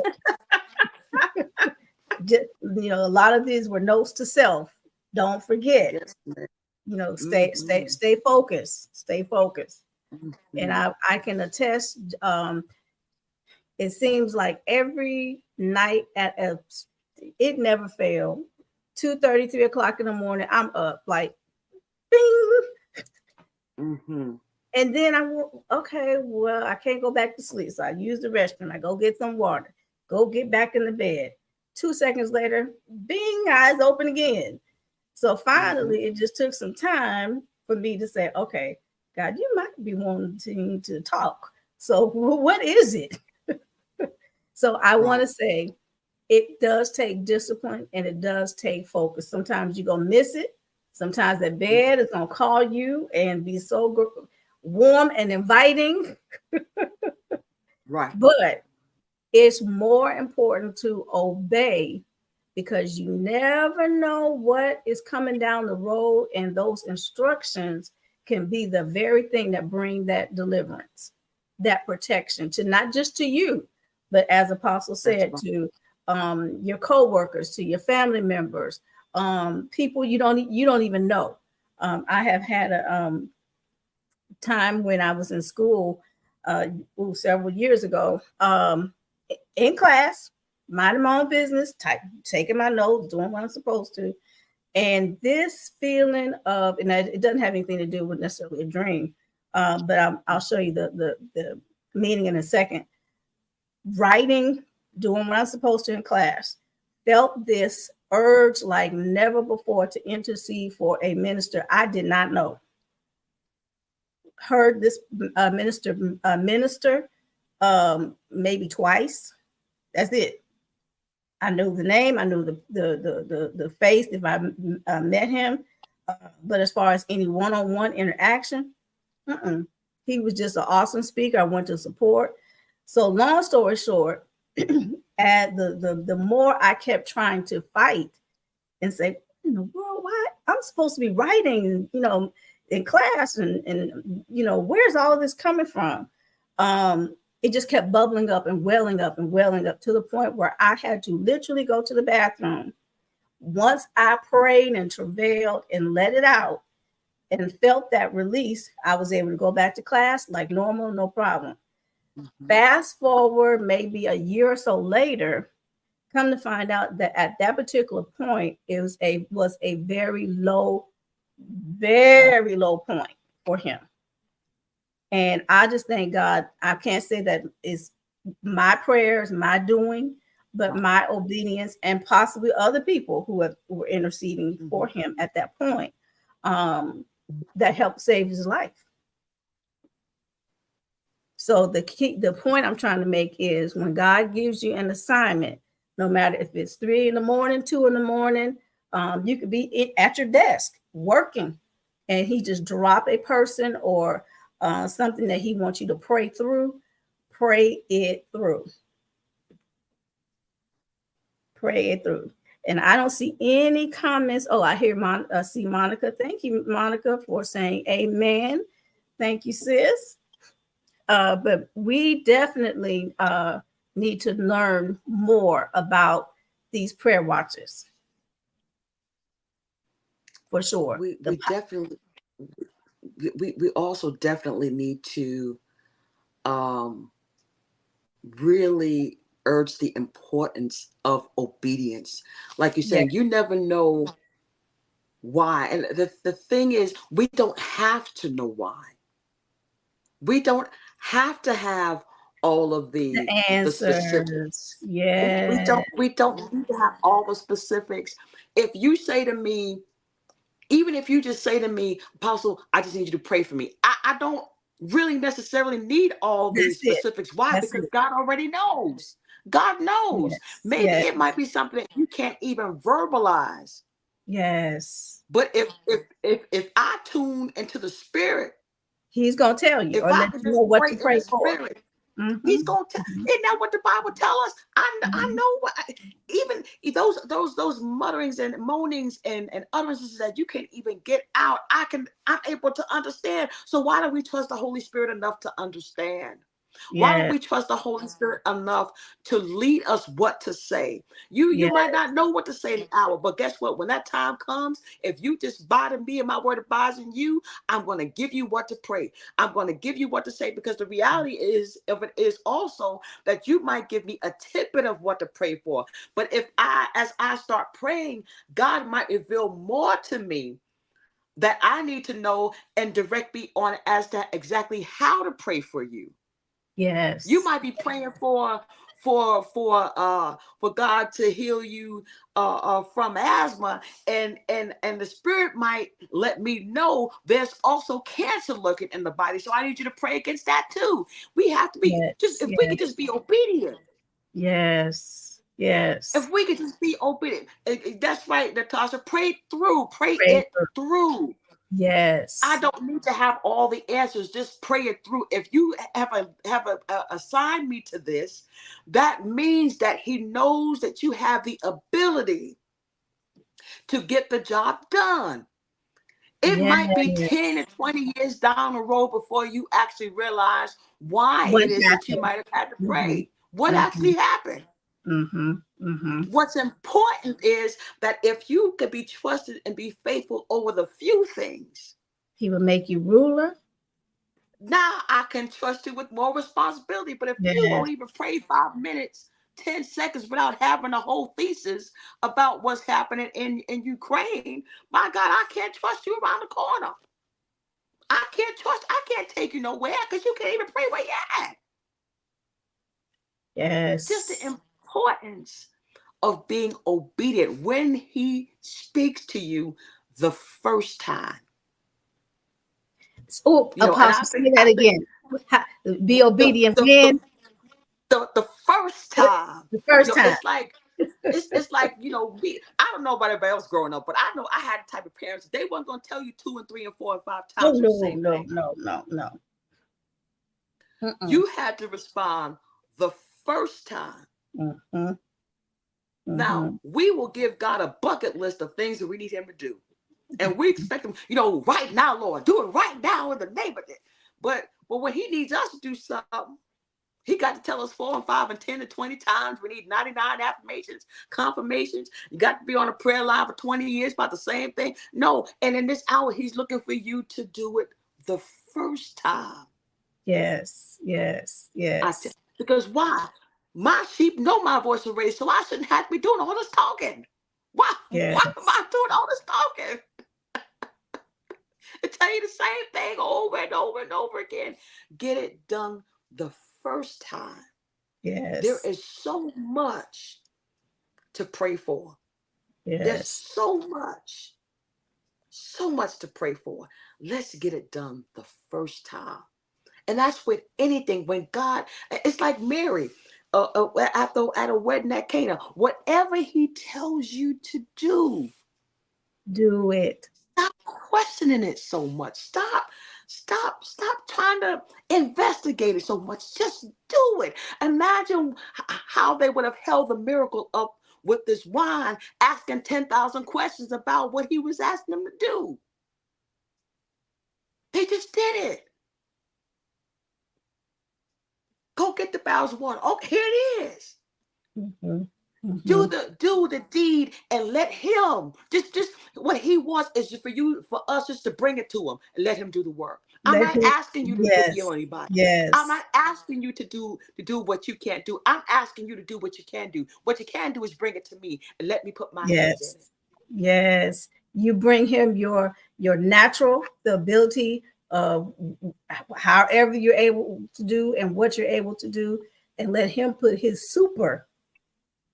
A lot of these were notes to self. Don't forget. Stay focused. Stay focused. And I can attest, it seems like every night it never failed. 2:30, 3 o'clock in the morning, I'm up like bing. And then I can't go back to sleep. So I use the restroom. I go get some water, go get back in the bed. 2 seconds later, bing, eyes open again. So finally, it just took some time for me to say, okay, God, you might be wanting to talk. So what is it? So I want to say it does take discipline and it does take focus. Sometimes you're going to miss it. Sometimes that bed is going to call you and be so warm and inviting. Right. But it's more important to obey, because you never know what is coming down the road, and those instructions can be the very thing that bring that deliverance, that protection, to not just to you, but as Apostle said, to your co-workers, to your family members, people you don't even know. I have had a time when I was in school several years ago, in class, minding my own business, taking my notes, doing what I'm supposed to. And this feeling of, and it doesn't have anything to do with necessarily a dream, but I'll show you the meaning in a second. Writing, doing what I'm supposed to in class, felt this urge like never before to intercede for a minister I did not know. Heard this minister maybe twice. That's it. I knew the name. I knew the face if I met him. But as far as any one-on-one interaction, he was just an awesome speaker. I went to support. So long story short, the more I kept trying to fight and say, in the world, why I'm supposed to be writing, in class, and where's all this coming from? It just kept bubbling up and welling up to the point where I had to literally go to the bathroom. Once I prayed and travailed and let it out and felt that release, I was able to go back to class like normal, no problem. Fast forward maybe a year or so later, come to find out that at that particular point, it was a very low point for him. And I just thank God. I can't say that is my prayers, my doing, but my obedience, and possibly other people who were interceding for him at that point, that helped save his life. So the point I'm trying to make is when God gives you an assignment, no matter if it's 3 a.m, 2 a.m, you could be at your desk working, and he just drop a person or something that he wants you to pray through. Pray it through. Pray it through. And I don't see any comments. Oh, I hear see Monica. Thank you, Monica, for saying amen. Thank you, sis. But we definitely need to learn more about these prayer watches. For sure. We definitely, we also definitely need to really urge the importance of obedience. Like you're saying, you never know why. And the thing is, we don't have to know why. We don't have to have all of the specifics. Yeah. We don't need to have all the specifics. If you say to me, even if you just say to me, Apostle, I just need you to pray for me. I don't really necessarily need all the specifics. Why? Because God already knows. God knows. Maybe it might be something that you can't even verbalize. Yes. But if I tune into the spirit, he's gonna tell you, if or let you know what to pray for. Spirit, he's gonna tell. Isn't that what the Bible tells us? I know what. Even those mutterings and moanings and utterances that you can't even get out, I'm able to understand. So why don't we trust the Holy Spirit enough to understand? Why don't we trust the Holy Spirit enough to lead us what to say? You might not know what to say in the hour, but guess what? When that time comes, if you just abide in me and my word abides in you, I'm going to give you what to pray. I'm going to give you what to say, because the reality is also that you might give me a tidbit of what to pray for. But as I start praying, God might reveal more to me that I need to know and direct me on as to exactly how to pray for you. Yes. You might be praying for God to heal you from asthma, and the Spirit might let me know there's also cancer lurking in the body. So I need you to pray against that too. We have to be we could just be obedient. Yes. Yes. If we could just be obedient. That's right, Natasha. Pray it through. Yes. I don't need to have all the answers. Just pray it through. If you have assigned me to this, that means that he knows that you have the ability to get the job done. It might be 10 and 20 years down the road before you actually realize why it is that you might have had to pray. What actually happened? What's important is that if you could be trusted and be faithful over the few things, he will make you ruler. Now I can trust you with more responsibility. But if you won't even pray 5 minutes, 10 seconds without having a whole thesis about what's happening in Ukraine, my God, I can't trust you around the corner. I can't take you nowhere because you can't even pray where you're at. Yes. Just the importance of being obedient when he speaks to you the first time. Oh, Apostle, say that again. Be obedient when? The first time. The first time. It's like it's like, I don't know about everybody else growing up, but I know I had the type of parents, they weren't going to tell you 2 and 3 and 4 and 5 times the same thing. No. You had to respond the first time. Now, we will give God a bucket list of things that we need him to do. And we expect him, right now, Lord, do it right now in the name of it. But when he needs us to do something, he got to tell us 4 and 5 and 10 and 20 times. We need 99 affirmations, confirmations. You got to be on a prayer line for 20 years about the same thing. No. And in this hour, he's looking for you to do it the first time. Yes. Because why? My sheep know my voice already, so I shouldn't have to be doing all this talking. Why am I doing all this talking? to tell you the same thing over and over and over again. Get it done the first time. Yes. There is so much to pray for. Yes. There's so much to pray for. Let's get it done the first time. And that's with anything. When God, it's like Mary at a wedding at Cana. Whatever he tells you to do, do it. Stop questioning it so much. Stop trying to investigate it so much. Just do it. Imagine how they would have held the miracle up with this wine, asking 10,000 questions about what he was asking them to do. They just did it. Go get the barrels of water. Oh, here it is. Mm-hmm. Mm-hmm. Do the deed and let him just what he wants is for us just to bring it to him and let him do the work. I'm not asking you to heal anybody. Yes. I'm not asking you to do what you can't do. I'm asking you to do what you can do. What you can do is bring it to me and let me put my hands in it. Yes. You bring him your natural, the ability of however you're able to do and what you're able to do, and let him put his super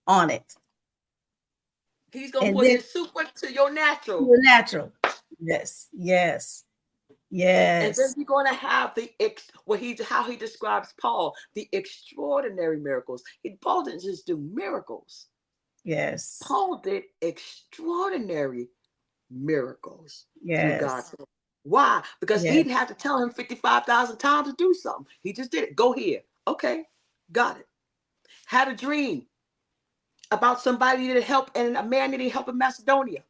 on it. He's gonna put his super to your natural. Your natural. Yes. Yes. Yes. And then you're gonna have how he describes Paul, the extraordinary miracles. Paul didn't just do miracles. Yes. Paul did extraordinary miracles through God's hand. Why? Because he didn't have to tell him 55,000 times to do something. He just did it. Go here. Okay, got it. Had a dream about somebody needed help and a man needed help in Macedonia.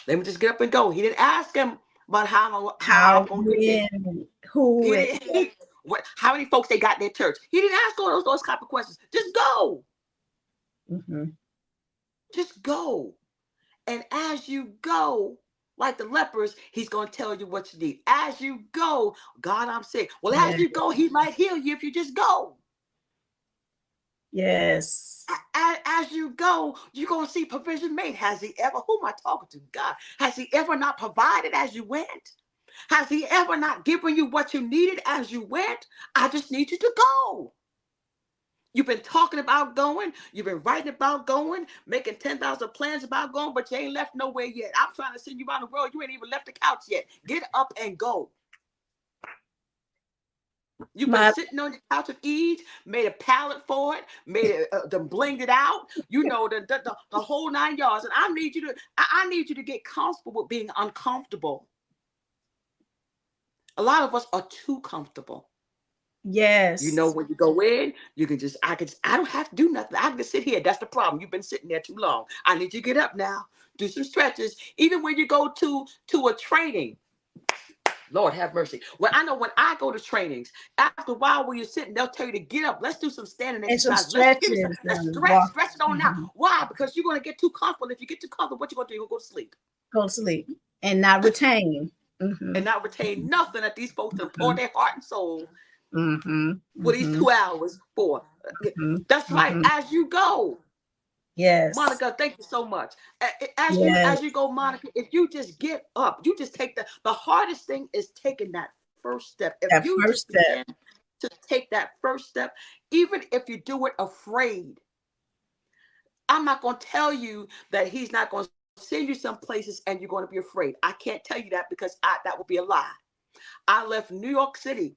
Let me just get up and go. He didn't ask him about how I'm going to get there. Who? How many folks they got in their church? He didn't ask all those type of questions. Just go. Mm-hmm. Just go. And as you go, like the lepers, he's going to tell you what you need. As you go, God, I'm sick. Well, as you go, he might heal you if you just go. Yes. As you go, you're going to see provision made. Has he ever, who am I talking to? God. Has he ever not provided as you went? Has he ever not given you what you needed as you went? I just need you to go. You've been talking about going. You've been writing about going, making 10,000 plans about going, but you ain't left nowhere yet. I'm trying to send you around the world. You ain't even left the couch yet. Get up and go. You've been sitting on the couch of ease, made a pallet for it, made it, blinged it out. You know the whole 9 yards. And I need you to get comfortable with being uncomfortable. A lot of us are too comfortable. Yes. You know, when you go in, you can just, I don't have to do nothing. I can sit here. That's the problem. You've been sitting there too long. I need you to get up now. Do some stretches. Even when you go to a training. Lord have mercy. Well, I know when I go to trainings, after a while when you're sitting, they'll tell you to get up. Let's do some standing exercise. Let's stretch it on now. Why? Because you're going to get too comfortable. If you get too comfortable, what you're going to do? You're going to go to sleep. Go to sleep and not retain. Mm-hmm. And not retain nothing that these folks have poured their heart and soul for these 2 hours for. That's right. As you go. Yes. Monica, thank you so much. As you go, Monica, if you just get up, you just take the hardest thing is taking that first step. If you just begin to take that first step, even if you do it afraid, I'm not going to tell you that he's not going to send you some places and you're going to be afraid. I can't tell you that because that would be a lie. I left New York City.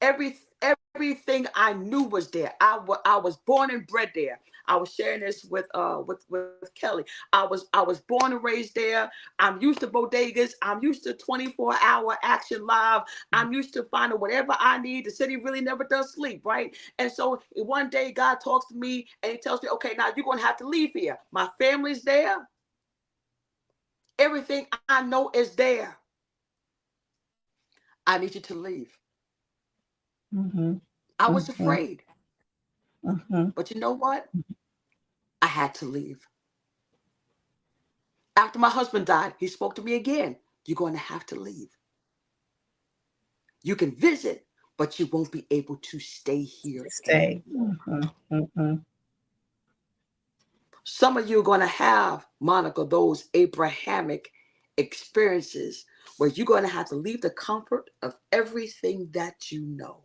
Everything I knew was there. I was born and bred there. I was sharing this with Kelly. I was born and raised there. I'm used to bodegas. I'm used to 24-hour action live. I'm used to finding whatever I need. The city really never does sleep, right? And so one day God talks to me and he tells me, okay, now you're going to have to leave here. My family's there. Everything I know is there. I need you to leave. I was afraid. But you know what? I had to leave. After my husband died, he spoke to me again. You're going to have to leave. You can visit, but you won't be able to stay here. Some of you are going to have, Monica, those Abrahamic experiences where you're going to have to leave the comfort of everything that you know.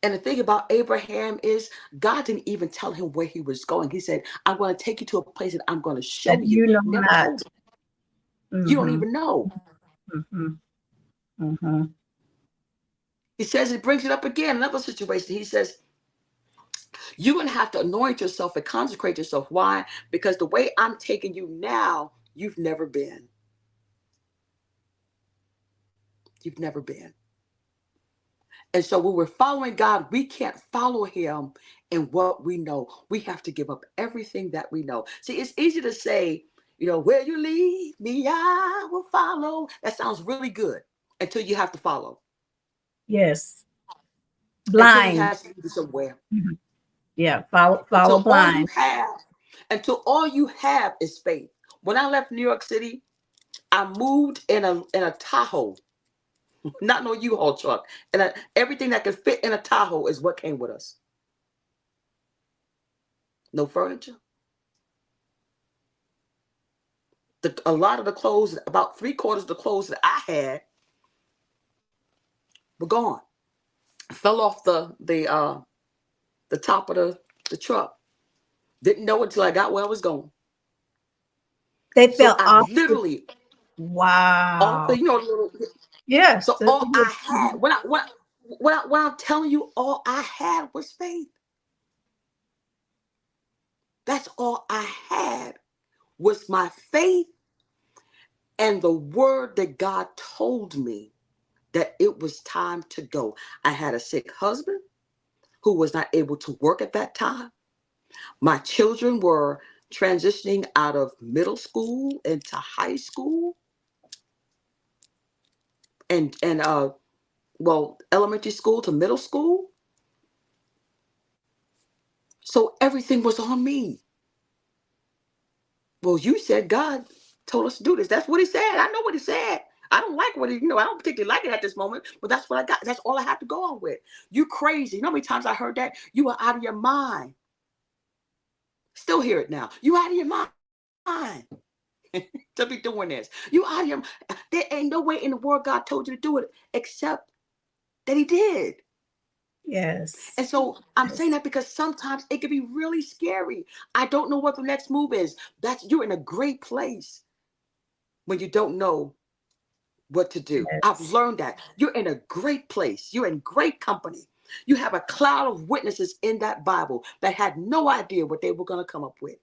And the thing about Abraham is God didn't even tell him where he was going. He said, I'm going to take you to a place that I'm going to show That you. you know Never not. told him. You don't even know. He says, he brings it up again, another situation. He says, you're going to have to anoint yourself and consecrate yourself. Why? Because the way I'm taking you now, you've never been. You've never been. And so when we're following God, we can't follow him in what we know. We have to give up everything that we know. See, it's easy to say, where you lead me, I will follow. That sounds really good until you have to follow. Yes. Blind. Until he has to lead you somewhere. Yeah, follow until blind. Until all you have is faith. When I left New York City, I moved in a Tahoe. Not no U-Haul truck. And everything that could fit in a Tahoe is what came with us. No furniture. A lot of the clothes, about 3/4 of the clothes that I had were gone. Fell off the top of the truck. Didn't know until I got where I was going. They fell off. Literally. Wow. Little. Yes. So all I had, when I'm telling you, all I had was faith. That's all I had was my faith and the word that God told me that it was time to go. I had a sick husband who was not able to work at that time. My children were transitioning out of middle school into high school and elementary school to middle school. So everything was on me. Well, you said God told us to do this. That's what he said. I know what he said. I don't like what I don't particularly like it at this moment, but that's what I got. That's all I have to go on with. You crazy. You know how many times I heard that? You are out of your mind. Still hear it now. You out of your mind to be doing this. You out of your mind. There ain't no way in the world God told you to do it except that he did. Yes. And so I'm saying that because sometimes it can be really scary. I don't know what the next move is. You're in a great place when you don't know what to do. Yes. I've learned that. You're in a great place. You're in great company. You have a cloud of witnesses in that Bible that had no idea what they were going to come up with.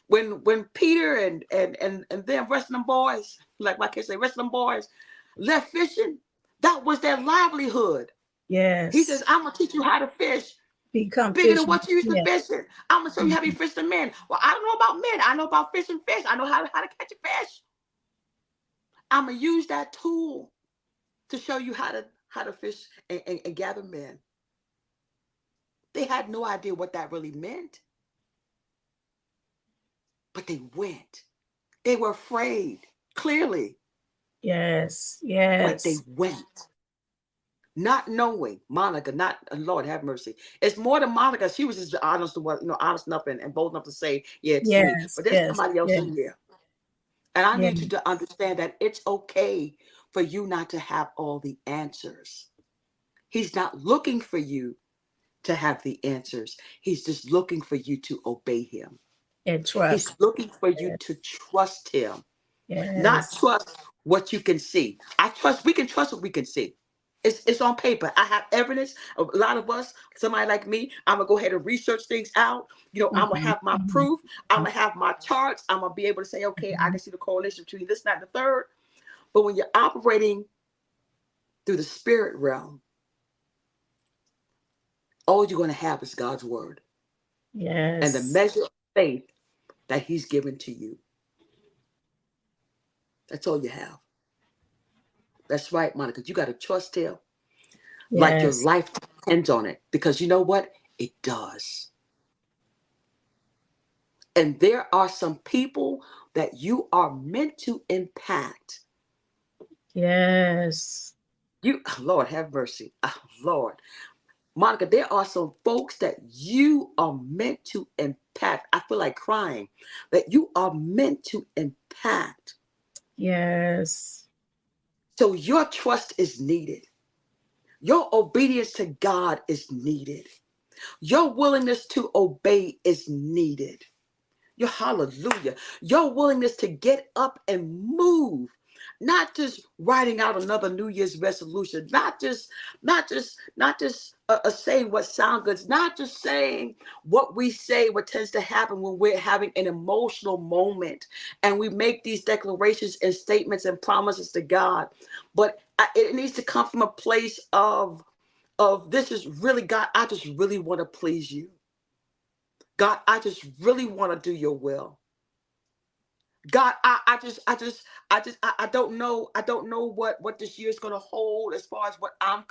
When Peter and them rest of them boys, like my kids say, rest of them boys, left fishing, that was their livelihood. Yes. He says, I'm going to teach you how to fish. Become bigger fishing. Than what you used to fishing. I'm going to show you how to be fishing men. Well, I don't know about men. I know about fishing fish. I know how to catch a fish. I'm going to use that tool to show you how to fish and gather men. They had no idea what that really meant. But they went. They were afraid, clearly. Yes. But they went. Not knowing Monica, Lord have mercy. It's more than Monica. She was just honest enough and bold enough to say, yeah, it's me. But there's somebody else in here. And I need you to understand that it's okay for you not to have all the answers. He's not looking for you to have the answers. He's just looking for you to obey him. And trust. He's looking for you to trust him. Yes. Not trust what you can see. We can trust what we can see. It's on paper. I have evidence. A lot of us, somebody like me, I'm going to go ahead and research things out. I'm going to have my proof. I'm going to have my charts. I'm going to be able to say, okay, I can see the correlation between this, that, and the third. But when you're operating through the spirit realm, all you're going to have is God's word. Yes. And the measure of faith that he's given to you. That's all you have. That's right, Monica. You got to trust him. Yes. Like your life depends on it. Because you know what? It does. And there are some people that you are meant to impact. Yes. Lord have mercy. Lord. Monica, there are some folks that you are meant to impact. I feel like crying. That you are meant to impact. Yes. So your trust is needed. Your obedience to God is needed. Your willingness to obey is needed. Your hallelujah. Your willingness to get up and move. Not just writing out another New Year's resolution. Not just saying what sounds good. Not just saying what we say, what tends to happen when we're having an emotional moment and we make these declarations and statements and promises to God. But it needs to come from a place of this is really, God, I just really want to please you. God, I just really want to do your will. God, I don't know. I don't know what this year is going to hold as far as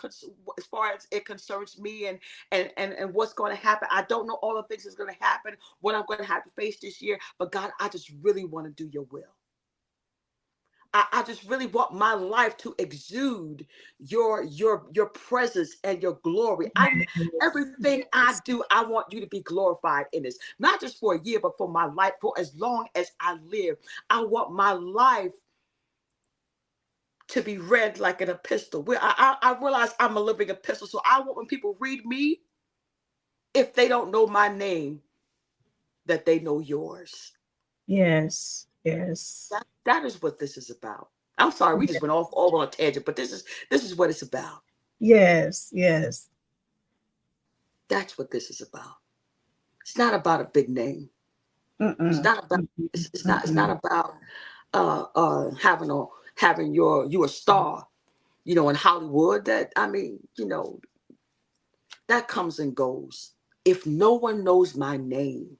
as far as it concerns me and what's going to happen. I don't know all the things that's going to happen, what I'm going to have to face this year. But God, I just really want to do your will. I just really want my life to exude your presence and your glory. Everything I do, I want you to be glorified in this. Not just for a year, but for my life, for as long as I live. I want my life to be read like an epistle. I realize I'm a living epistle, so I want when people read me, if they don't know my name, that they know yours. Yes. Yes. That is what this is about. I'm sorry, we just went off all on a tangent, but this is what it's about. Yes. Yes. That's what this is about. It's not about a big name. It's not about. It's not. It's not about having you a star. You know, in Hollywood. That I mean, you know, that comes and goes. If no one knows my name,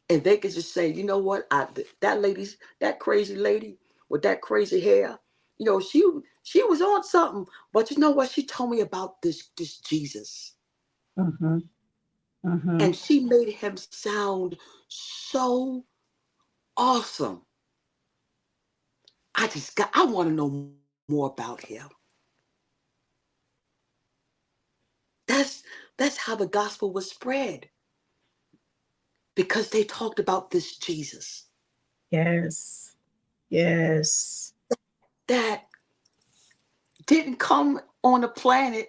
and they could just say, you know what, that crazy lady with that crazy hair, you know, she was on something, but you know what? She told me about this Jesus, and she made him sound so awesome. I want to know more about him. That's how the gospel was spread, because they talked about this Jesus. Yes. Yes. That didn't come on the planet,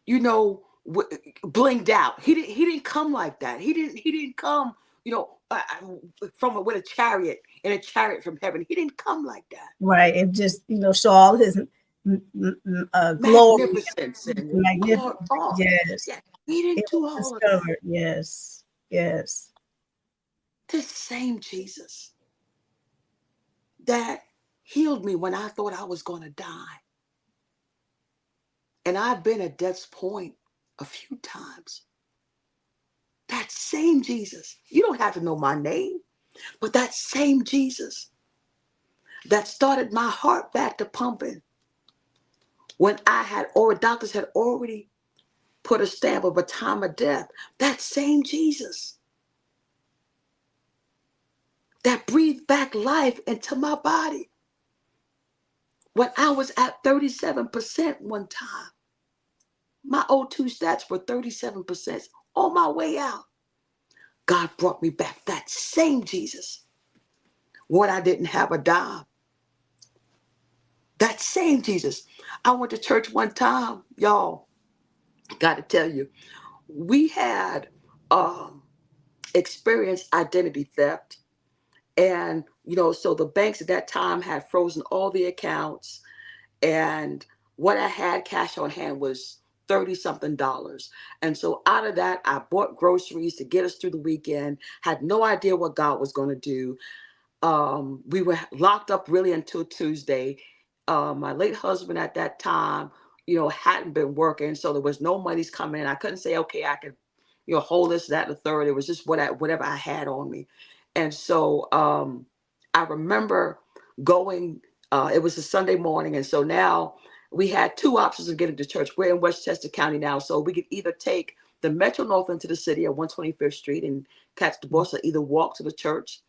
you know, blinged out. He didn't come like that. He didn't come, you know, with a chariot from heaven. He didn't come like that. Right. It just, show all his glory. Magnificence and Magnificent. glory. Yes. Yeah, he didn't do all of discovered. that. Yes. Yes. This same Jesus that healed me when I thought I was going to die. And I've been at death's point a few times. That same Jesus, you don't have to know my name, but that same Jesus that started my heart back to pumping when doctors had already put a stamp of a time of death, that same Jesus that breathed back life into my body when I was at 37% one time. My O2 stats were 37% on my way out. God brought me back, that same Jesus, when I didn't have a dime. That same Jesus. I went to church one time, y'all. Got to tell you, we had experienced identity theft. And, you know, so the banks at that time had frozen all the accounts. And what I had cash on hand was 30 something dollars. And so out of that, I bought groceries to get us through the weekend, had no idea what God was going to do. We were locked up really until Tuesday. My late husband at that time, you know, hadn't been working, so there was no monies coming in. I couldn't say, okay, I could, you know, hold this, that, and the third. It was just whatever I had on me. And so I remember going, it was a Sunday morning, and so now we had two options of getting to church. We're in Westchester County now, so we could either take the Metro North into the city at 125th Street and catch the bus, or either walk to the church.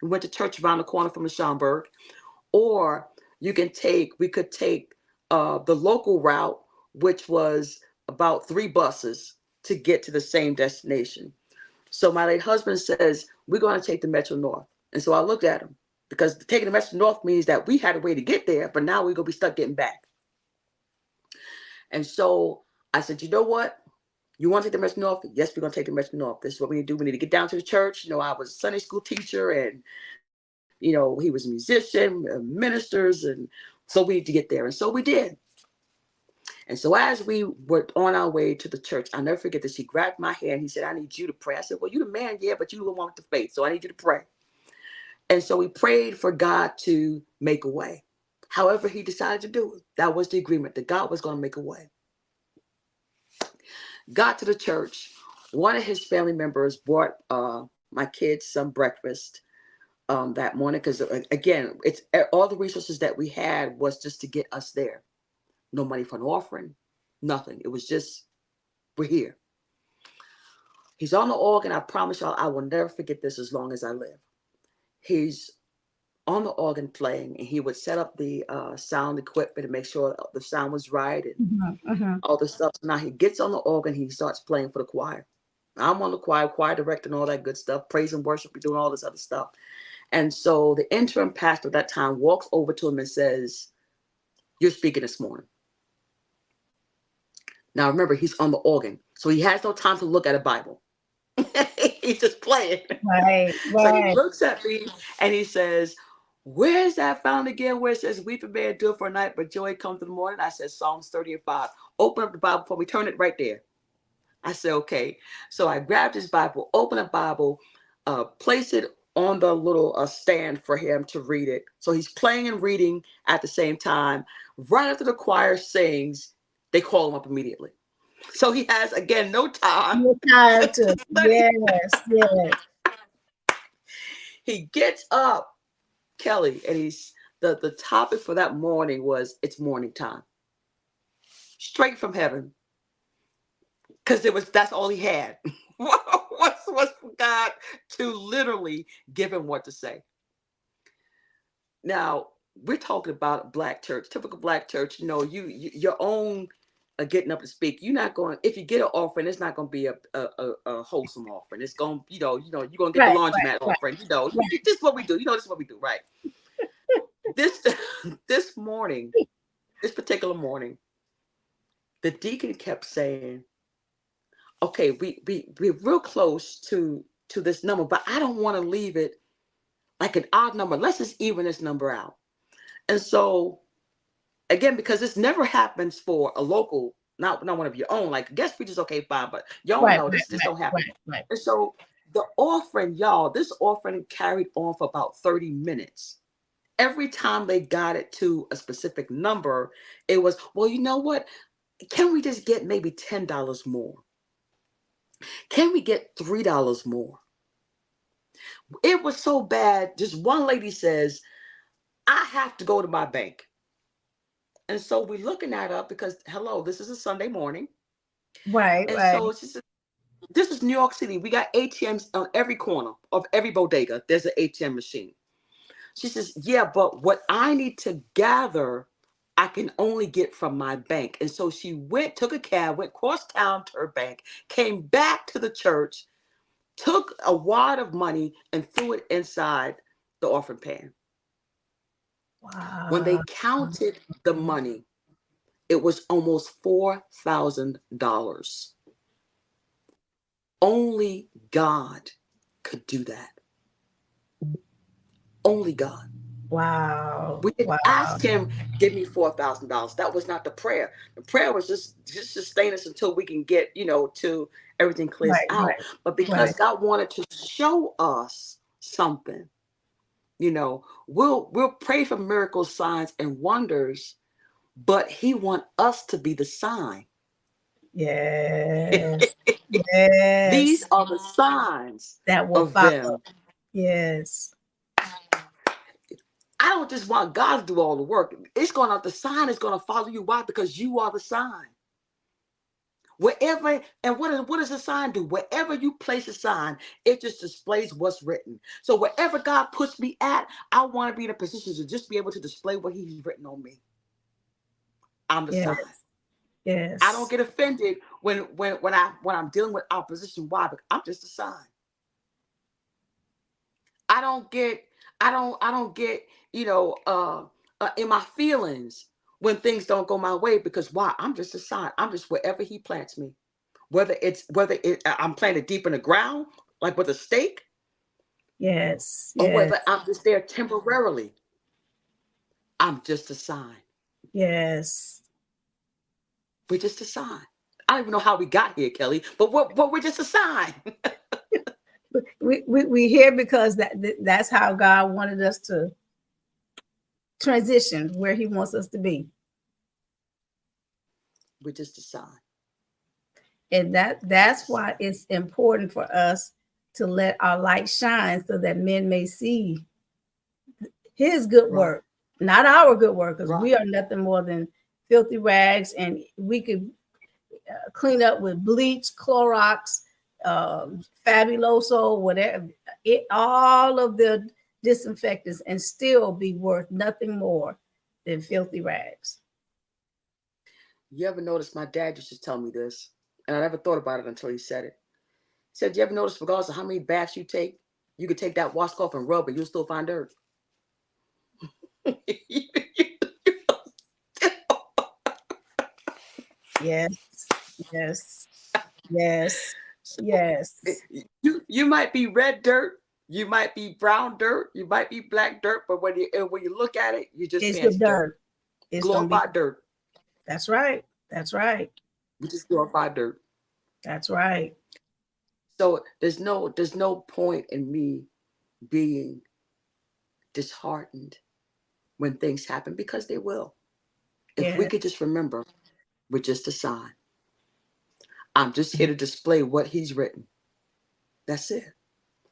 We went to church around the corner from the Schaumburg, or we could take the local route, which was about 3 buses to get to the same destination. So my late husband says, we're going to take the Metro North. And so I looked at him. because taking the message north means that we had a way to get there, but now we're going to be stuck getting back. And so I said, you know what? You want to take the message north? Yes, we're going to take the message north. This is what we need to do. We need to get down to the church. You know, I was a Sunday school teacher, and, you know, he was a musician, ministers. And so we need to get there. And so we did. And so as we were on our way to the church, I'll never forget this. He grabbed my hand. He said, I need you to pray. I said, well, you the man, yeah, but you the one with the faith. So I need you to pray. And so we prayed for God to make a way. However he decided to do it. That was the agreement, that God was going to make a way. Got to the church. One of his family members brought my kids some breakfast that morning, because again, it's all the resources that we had was just to get us there. No money for an offering, nothing. It was just, we're here. He's on the organ. I promise y'all, I will never forget this as long as I live. He's on the organ playing, and he would set up the sound equipment and make sure the sound was right and all this stuff. So now he gets on the organ, he starts playing for the choir. I'm on the choir director and all that good stuff, praise and worship, we're doing all this other stuff. And so the interim pastor at that time walks over to him and says, you're speaking this morning. Now remember, he's on the organ, so he has no time to look at a Bible. He's just playing. Right. So he looks at me and he says, where's that found again where it says, weeping may endure for a night, but joy comes in the morning? I said, Psalms 30:5. Open up the Bible for me, turn it right there. I said, okay. So I grabbed his Bible, opened the Bible, place it on the little stand for him to read it. So he's playing and reading at the same time. Right after the choir sings, they call him up immediately. So he has, again, no time. No time to yes. He gets up, Kelly, and he's the topic for that morning was, it's morning time. Straight from heaven. Because that's all he had. was for God to literally give him what to say. Now, we're talking about Black church, typical Black church. You know, your own getting up to speak. You're not going, if you get an offering, it's not going to be a wholesome offering. It's going, you're going to get the laundromat offering. You know, this is what we do. You know, this is what we do, right? This morning, this particular morning, the deacon kept saying, okay, we're real close to this number, but I don't want to leave it like an odd number. Let's just even this number out. And so, again, because this never happens for a local, not one of your own, like guest preachers, okay, fine, but y'all know this don't happen. Right. And so the offering, y'all, this offering carried on for about 30 minutes. Every time they got it to a specific number, it was, well, you know what? Can we just get maybe $10 more? Can we get $3 more? It was so bad. Just one lady says, I have to go to my bank. And so we're looking at her because, hello, this is a Sunday morning. Right. And so she said, this is New York City. We got ATMs on every corner of every bodega. There's an ATM machine. She says, yeah, but what I need to gather, I can only get from my bank. And so she took a cab, went across town to her bank, came back to the church, took a wad of money and threw it inside the offering pan. Wow. When they counted the money, it was almost $4,000. Only God could do that. Only God. Wow. We didn't ask him, give me $4,000. That was not the prayer. The prayer was just sustain us until we can get, to everything clears out. Right. But because God wanted to show us something, we'll pray for miracles, signs, and wonders, but he wants us to be the sign. Yes. Yes. These are the signs that will follow. Them. Yes. I don't just want God to do all the work. The sign is going to follow you. Why? Because you are the sign. Wherever, and what does the sign do? Wherever you place a sign, it just displays what's written. So wherever God puts me at, I want to be in a position to just be able to display what he's written on me. I'm the sign. Yes. I don't get offended when I'm dealing with opposition. Why? Because I'm just a sign. I I don't get, in my feelings when things don't go my way, because why? I'm just a sign. I'm just wherever he plants me. Whether I'm planted deep in the ground, like with a stake, Yes. or Yes. whether I'm just there temporarily. I'm just a sign. Yes. We're just a sign. I don't even know how we got here, Kelly, but we're just a sign. we here because that's how God wanted us to transition where he wants us to be. We're just a sign. And that's why it's important for us to let our light shine so that men may see his good work, not our good work, because we are nothing more than filthy rags, and we could clean up with bleach, Clorox, Fabuloso, whatever, all of the disinfectants, and still be worth nothing more than filthy rags. You ever notice, my dad used to tell me this, and I never thought about it until he said it. He said, you ever notice, regardless of how many baths you take, you could take that washcloth and rub, but you'll still find dirt. Yes, yes, yes, yes. You might be red dirt, you might be brown dirt, you might be black dirt, but when you look at it, you just fancy dirt. It's glorified dirt. That's right. That's right. We just glorified dirt. That's right. So there's no point in me being disheartened when things happen, because they will. If we could just remember, we're just a sign. I'm just here to display what he's written. That's it.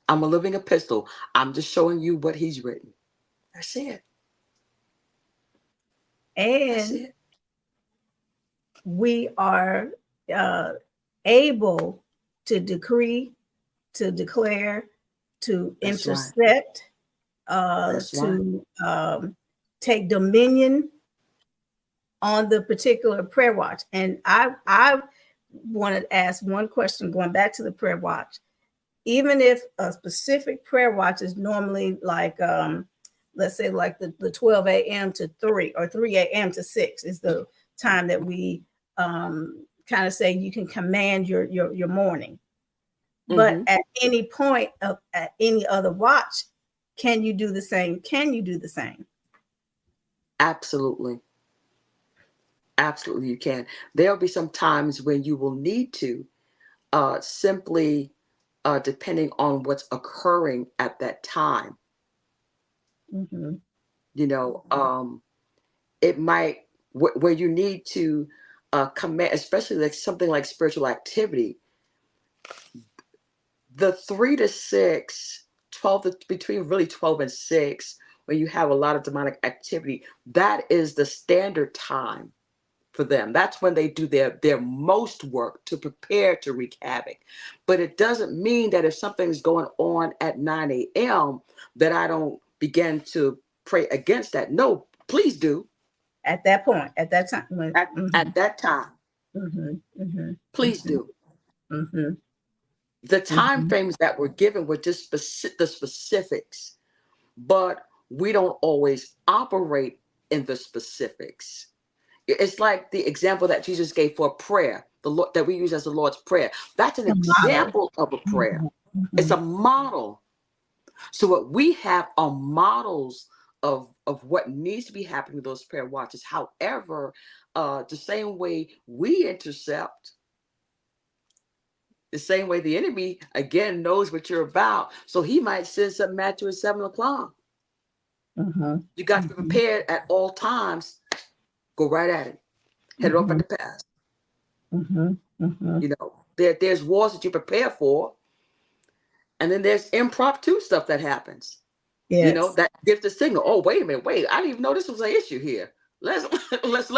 I'm a living epistle. I'm just showing you what he's written. That's it. And that's it. We are able to decree, to declare, to intercept, to take dominion on the particular prayer watch. And I wanted to ask one question, going back to the prayer watch. Even if a specific prayer watch is normally like, let's say like the 12 a.m. to 3 or 3 a.m. to 6 is the time that we kind of say you can command your morning. But at any point at any other watch, can you do the same? Can you do the same? Absolutely. Absolutely, you can. There'll be some times when you will need to simply, depending on what's occurring at that time. It might, where you need to command, especially like something like spiritual activity. The 3 to 6, 12 to, between really 12 and 6, when you have a lot of demonic activity, that is the standard time for them. That's when they do their most work to prepare to wreak havoc. But it doesn't mean that if something's going on at 9 a.m. that I don't begin to pray against that. No, please do. At that point, at that time. At that time. Please do. The time frames that were given were just the specifics, but we don't always operate in the specifics. It's like the example that Jesus gave for prayer, the Lord, that we use as the Lord's Prayer. That's an example of a prayer. It's a model. So what we have are models of what needs to be happening with those prayer watches. However, the same way we intercept, the same way the enemy, again, knows what you're about. So he might send something at you at 7 o'clock. You got to be prepared at all times. Go right at it. Head it off at the pass. There's wars that you prepare for. And then there's impromptu stuff that happens. That gives the signal. Oh, wait a minute. I didn't even know this was an issue here. Let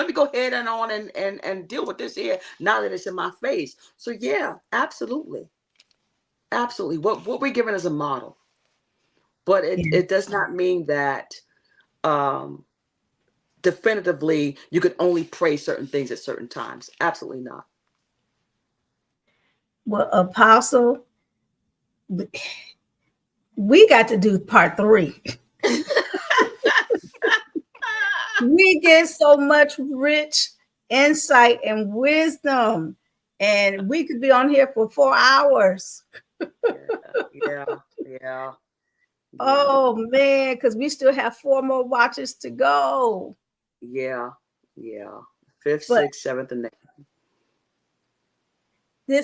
me go ahead and deal with this here now that it's in my face. So yeah, absolutely. Absolutely. What we're given as a model. But it does not mean that definitively you could only pray certain things at certain times. Absolutely not. Well, Apostle, we got to do part 3. We get so much rich insight and wisdom, and we could be on here for 4 hours. Yeah. Oh man, because we still have 4 more watches to go. Yeah. 5th, But 6th, 7th, and 8th.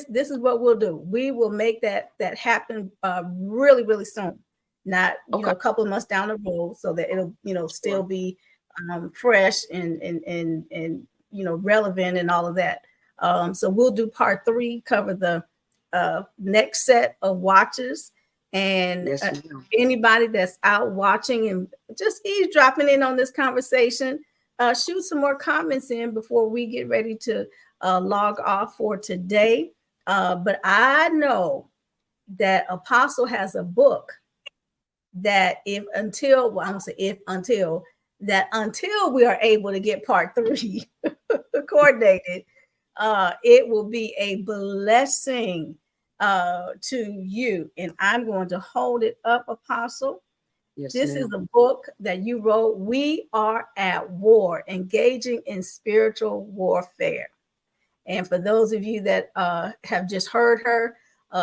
This is what we'll do. We will make that happen really, really soon. Not Okay. a couple of months down the road, so that it'll still be fresh and relevant and all of that. So we'll do part 3, cover the next set of watches, and Yes, anybody that's out watching and just eavesdropping in on this conversation, shoot some more comments in before we get ready to log off for today. But I know that Apostle has a book that until we are able to get part 3 coordinated, it will be a blessing to you. And I'm going to hold it up, Apostle. Yes, this ma'am. is a book that you wrote. We Are at War, Engaging in Spiritual Warfare. And for those of you that have just heard her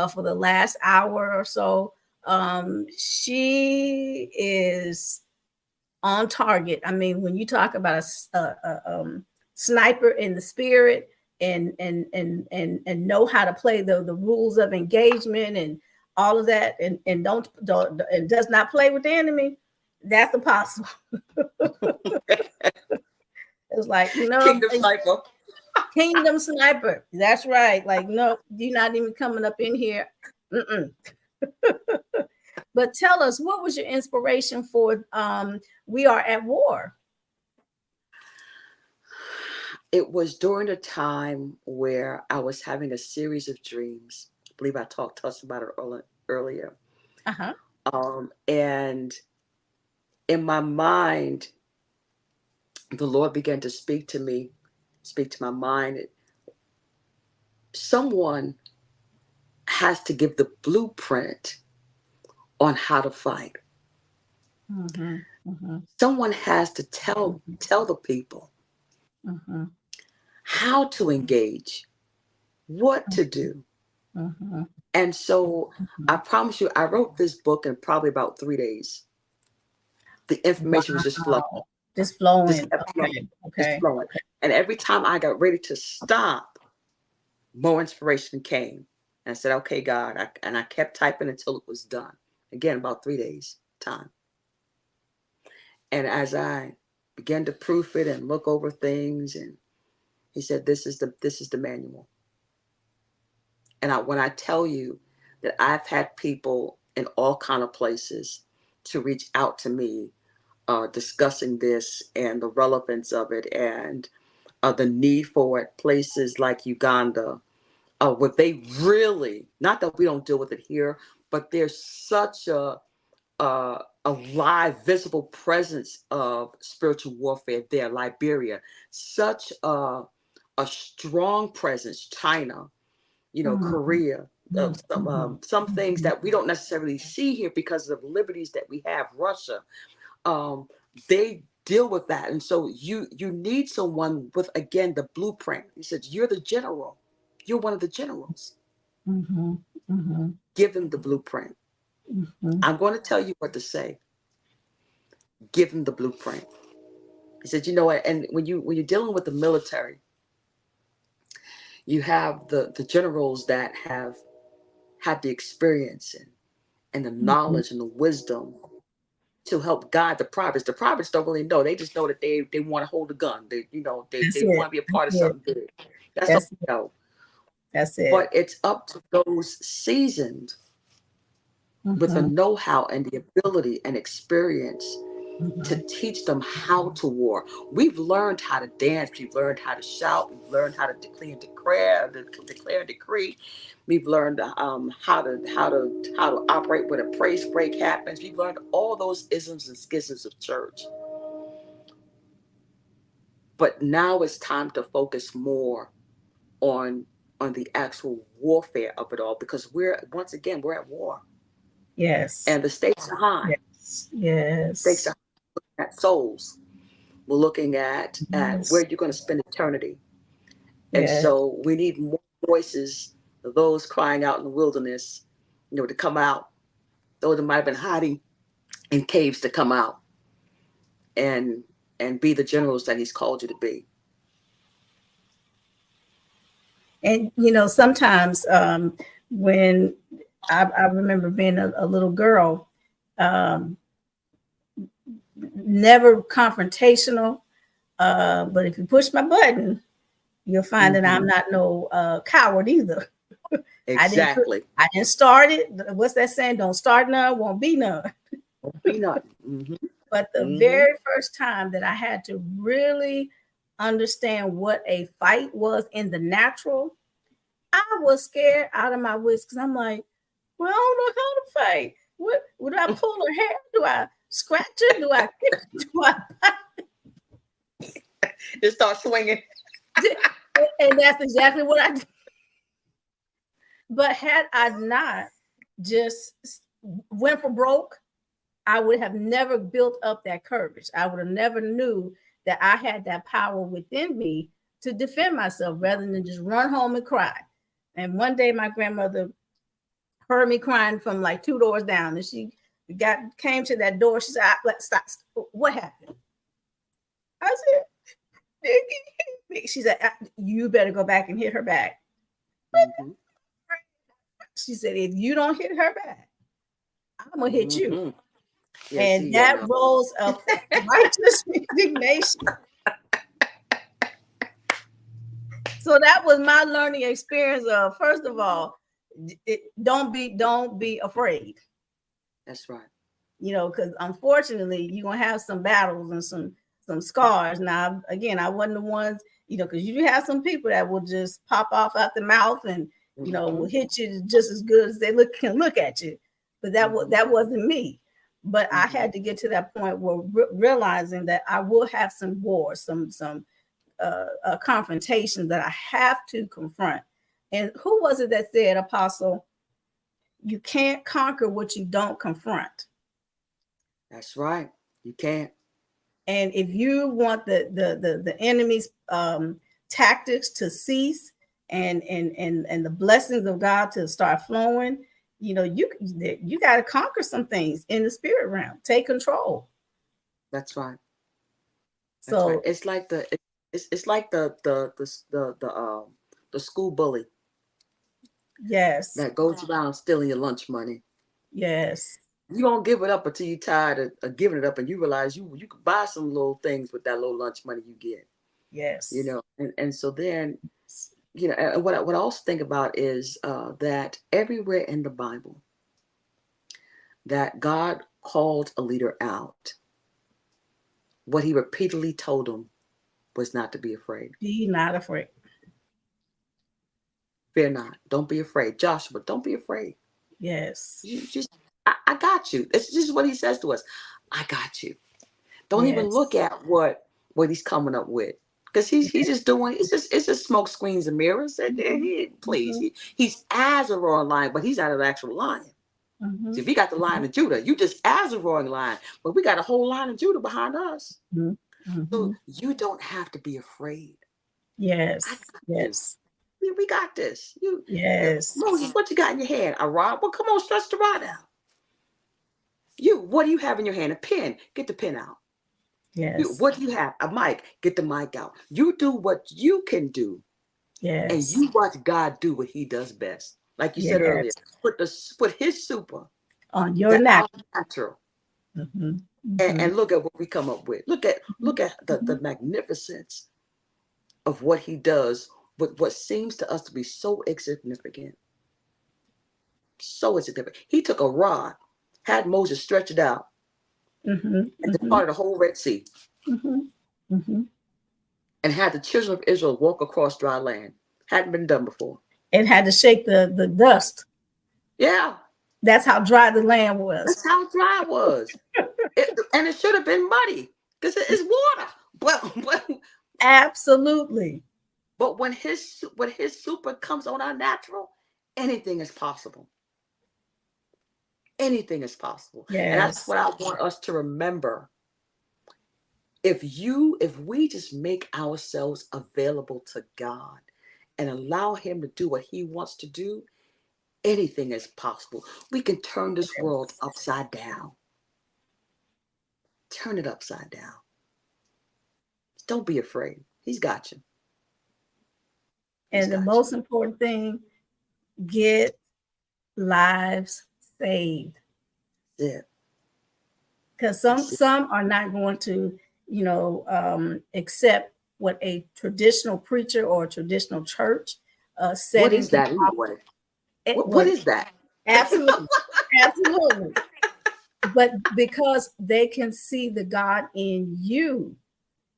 for the last hour or so, she is on target. I mean, when you talk about a sniper in the spirit and know how to play the rules of engagement and all of that, and don't and does not play with the enemy, that's Apostle. It's like, Kingdom Sniper. Kingdom Sniper. That's right. Like, no, you're not even coming up in here. But tell us, what was your inspiration for We Are at War? It was during a time where I was having a series of dreams. I believe I talked to us about it earlier. Uh-huh. And in my mind, the Lord began to speak to me, speak to my mind. Someone has to give the blueprint on how to fight. Mm-hmm. Mm-hmm. Someone has to tell the people how to engage, what to do. And so I promise you, I wrote this book in probably about 3 days. The information was just flowing. Just flowing. Just flowing. Just flowing. And every time I got ready to stop, more inspiration came. And I said, okay, God. I kept typing until it was done. Again, about 3 days time. And as I began to proof it and look over things, and he said, this is the manual. And when I tell you that I've had people in all kind of places to reach out to me, discussing this and the relevance of it and the need for it, places like Uganda, where they really, not that we don't deal with it here, but there's such a live, visible presence of spiritual warfare there. Liberia, such a strong presence. China, Korea. Some things that we don't necessarily see here because of the liberties that we have. Russia, they deal with that, and so you need someone with, again, the blueprint. He says, you're the general. You're one of the generals. Give them the blueprint. I'm going to tell you what to say. Give them the blueprint. He said, and when you're dealing with the military, you have the generals that have had the experience and the knowledge and the wisdom to help guide the privates. The privates don't really know. They just know that they want to hold a gun. They want to be a part of something big. That's all they know. That's it. But it's up to those seasoned with the know-how and the ability and experience to teach them how to war. We've learned how to dance. We've learned how to shout. We've learned how to declare and decree. We've learned how to operate when a praise break happens. We've learned all those isms and schisms of church. But now it's time to focus more on the actual warfare of it all, because we're at war. Yes. And the stakes are high. Yes. Stakes are high at souls. We're looking at where you're going to spend eternity. And so we need more voices of those crying out in the wilderness, to come out. Those that might have been hiding in caves to come out and be the generals that he's called you to be. And sometimes when I remember being a little girl, never confrontational, but if you push my button, you'll find that I'm not no coward either. Exactly. I didn't start it. What's that saying? Don't start none, won't be none. Won't be none. But the very first time that I had to really understand what a fight was in the natural, I was scared out of my wits because I'm like, well, I don't know how to fight. What would I pull her hair? Do I scratch her? Do I just start swinging? And that's exactly what I did. But had I not just went for broke, I would have never built up that courage. I would have never knew that I had that power within me to defend myself rather than just run home and cry. And one day my grandmother heard me crying from like 2 doors down, and she came to that door. She said, stop. What happened? I said, Nikki. She said, you better go back and hit her back. She said, if you don't hit her back, I'm going to hit you. Yes, and that rose up righteous indignation. So that was my learning experience of, first of all, don't be afraid. That's right. Because unfortunately, you're going to have some battles and some scars. Now, again, I wasn't the ones, because you do have some people that will just pop off out the mouth and, will hit you just as good as they can look at you. But that wasn't me. But I had to get to that point where realizing that I will have some wars, some confrontations that I have to confront. And who was it that said, Apostle, you can't conquer what you don't confront? That's right. You can't. And if you want the enemy's tactics to cease and the blessings of God to start flowing, you got to conquer some things in the spirit realm. Take control. That's right. So right. It's like the school bully. Yes. That goes around stealing your lunch money. Yes. You don't give it up until you're tired of giving it up, and you realize you could buy some little things with that little lunch money you get. Yes. And so then, and what I also think about is that everywhere in the Bible that God called a leader out, what he repeatedly told them was not to be afraid. Be not afraid. Fear not. Don't be afraid. Joshua, don't be afraid. Yes. You just, I got you. This is what he says to us. I got you. Don't even look at what he's coming up with. Because he's just doing, it's just smoke screens and mirrors. Please. He's as a roaring lion, but he's not an actual lion. So if you got the Lion of Judah, you just as a roaring lion, but we got a whole line of Judah behind us. So you don't have to be afraid. Yes. Yes. We got this. Yes. Moses, what you got in your hand? A rod? Well, come on, stretch the rod out. What do you have in your hand? A pen. Get the pen out. Yes. What do you have? A mic. Get the mic out. You do what you can do. Yes. And you watch God do what he does best. Like you said earlier, put his super on your natural. And look at what we come up with. Look at the magnificence of what he does with what seems to us to be so insignificant. So insignificant. He took a rod, had Moses stretch it out, and departed the whole Red Sea. And had the children of Israel walk across dry land. Hadn't been done before. It had to shake the dust. Yeah. That's how dry the land was. That's how dry it was. And it should have been muddy because it is water. But absolutely. But when his super comes on our natural, anything is possible. Anything is possible. Yes. And that's what I want us to remember. If we just make ourselves available to God and allow him to do what he wants to do, anything is possible. We can turn this world upside down. Turn it upside down. Don't be afraid. He's got you. And the most important thing, get lives saved. Yeah. Because some are not going to, accept what a traditional preacher or a traditional church setting. What is that anyway? What is that? Absolutely. Absolutely. But because they can see the God in you,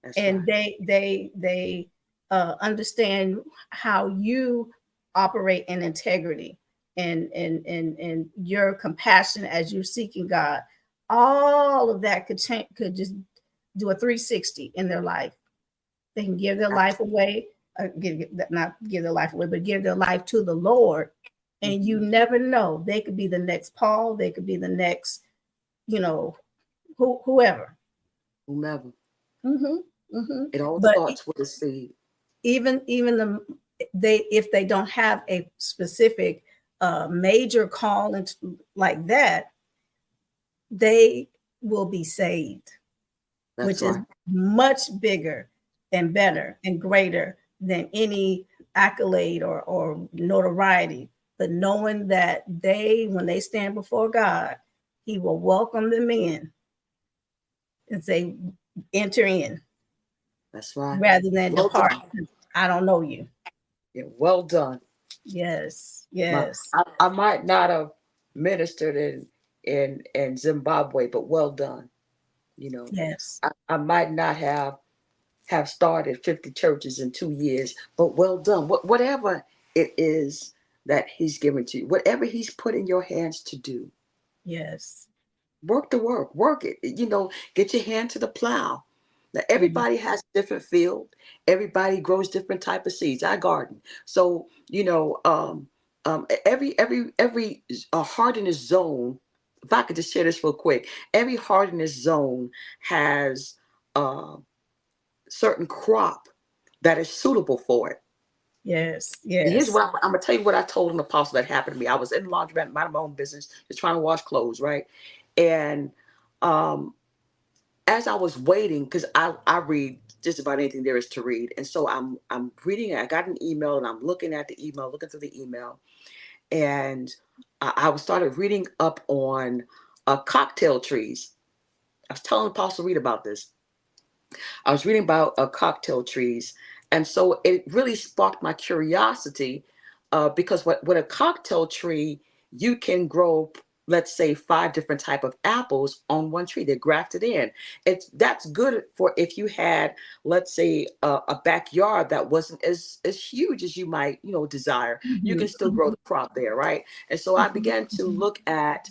That's and right. they understand how you operate in integrity and your compassion as you're seeking God, all of that could change, could just do a 360 in their life. They can give their life away, not give their life away, but give their life to the Lord. And you never know, they could be the next Paul, they could be the next, whoever. Whomever. Mm-hmm. It all starts with a seed. Even if they don't have a specific major call like that, they will be saved. That's which right. is much bigger and better and greater than any accolade or notoriety. But knowing that when they stand before God, he will welcome them in and say, enter in. That's right. Rather than depart. I don't know you. Yeah, well done. Yes. I might not have ministered in Zimbabwe, but well done. Yes. I might not have started 50 churches in 2 years, but well done. Whatever it is that he's given to you, whatever he's put in your hands to do. Yes. Work the work it. Get your hand to the plow. Now, everybody has a different field. Everybody grows different type of seeds. I garden. So, every hardiness zone, if I could just share this real quick, every hardiness zone has a certain crop that is suitable for it. Yes. And here's what I'm going to tell you what I told an apostle that happened to me. I was in the laundromat, minding my own business, just trying to wash clothes, right? And as I was waiting, because I read just about anything there is to read, and so I'm reading it. I got an email, and I'm looking at the email, looking through the email, and I started reading up on cocktail trees. I was telling Apostle Reed about this. I was reading about cocktail trees, and so it really sparked my curiosity because what a cocktail tree, you can grow, let's say, 5 different type of apples on one tree. They're grafted in. That's good for if you had, let's say, a backyard that wasn't as huge as you might desire. You can still grow the crop there, right? And so I began to look at.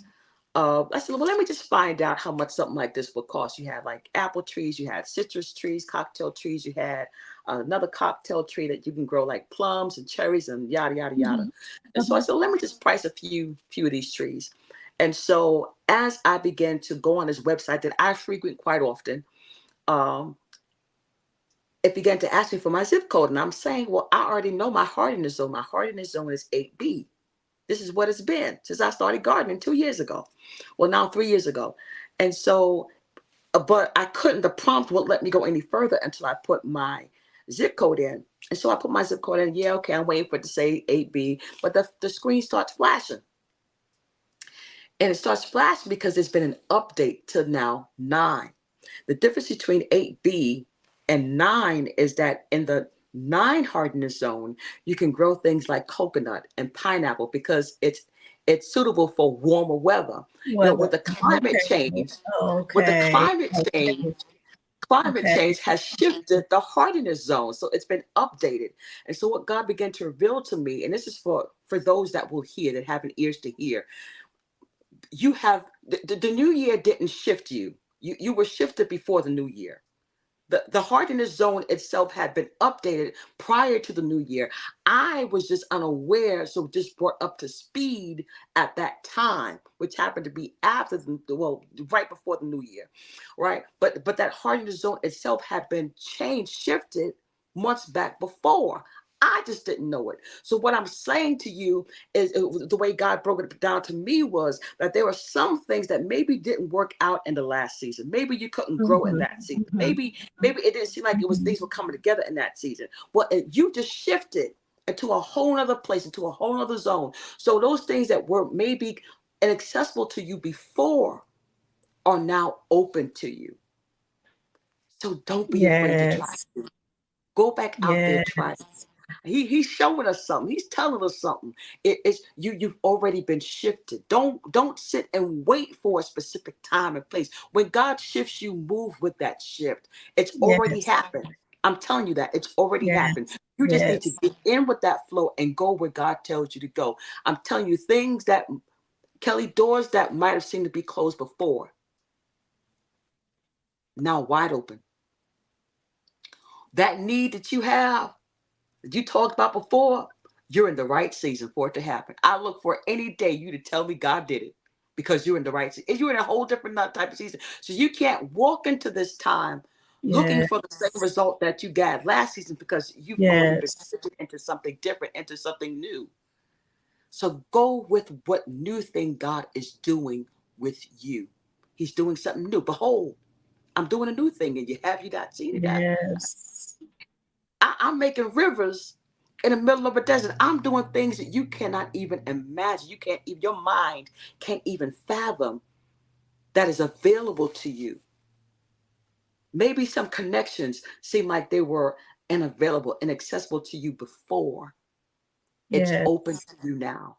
I said, well, let me just find out how much something like this would cost. You had like apple trees, you had citrus trees, cocktail trees, you had another cocktail tree that you can grow like plums and cherries and yada, yada, yada. And so I said, let me just price a few of these trees. And so as I began to go on this website that I frequent quite often, it began to ask me for my zip code. And I'm saying, well, I already know my hardiness zone. My hardiness zone is 8B. This is what it's been since I started gardening 2 years ago. Well, now 3 years ago. And so, but I couldn't, the prompt wouldn't let me go any further until I put my zip code in. And so I put my zip code in. Yeah, okay, I'm waiting for it to say 8B, but the screen starts flashing. And it starts flashing because there's been an update to now 9. The difference between 8B and 9 is that in the 9 hardiness zone, you can grow things like coconut and pineapple because it's suitable for warmer weather. With the climate change, climate change has shifted the hardiness zone. So it's been updated. And so what God began to reveal to me, and this is for those that will hear, that have ears to hear, you have the new year didn't shift you. You were shifted before the new year. The hardiness zone itself had been updated prior to the new year. I was just unaware, so just brought up to speed at that time, which happened to be after right before the new year, right? But that hardiness zone itself had been changed, shifted months back before. I just didn't know it. So what I'm saying to you is the way God broke it down to me was that there were some things that maybe didn't work out in the last season. Maybe you couldn't grow in that season. Maybe it didn't seem like it was things were coming together in that season. Well, you just shifted into a whole other place, into a whole other zone. So those things that were maybe inaccessible to you before are now open to you. So don't be afraid to try. Go back out there, try. He's showing us something. He's telling us something. It's you've already been shifted. Don't sit and wait for a specific time and place. When God shifts you, move with that shift. It's already happened. I'm telling you that it's already happened. You just need to get in with that flow and go where God tells you to go. I'm telling you, things that Kelly, doors that might have seemed to be closed before, now wide open. That need that you have, that you talked about before, you're in the right season for it to happen. I look for any day you to tell me God did it, because you're in the right season. You're in a whole different type of season. So you can't walk into this time looking for the same result that you got last season, because you've already been shifted into something different, into something new. So go with what new thing God is doing with you. He's doing something new. Behold, I'm doing a new thing, and have you not seen it? I'm making rivers in the middle of a desert. I'm doing things that you cannot even imagine. You can't even, your mind can't even fathom that is available to you. Maybe some connections seem like they were unavailable, inaccessible to you before. It's open to you now.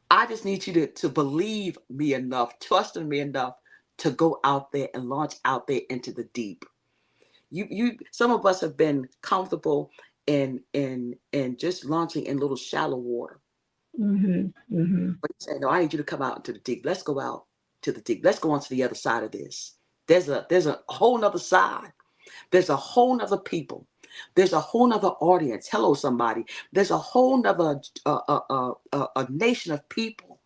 I just need you to believe me enough, trust in me enough to go out there and launch out there into the deep. You some of us have been comfortable in just launching in little shallow water. But you say, no, I need you to come out into the deep. Let's go out to the deep. Let's go on to the other side of this. There's a whole nother side. There's a whole nother people. There's a whole nother audience. Hello, somebody. There's a whole nother a nation of people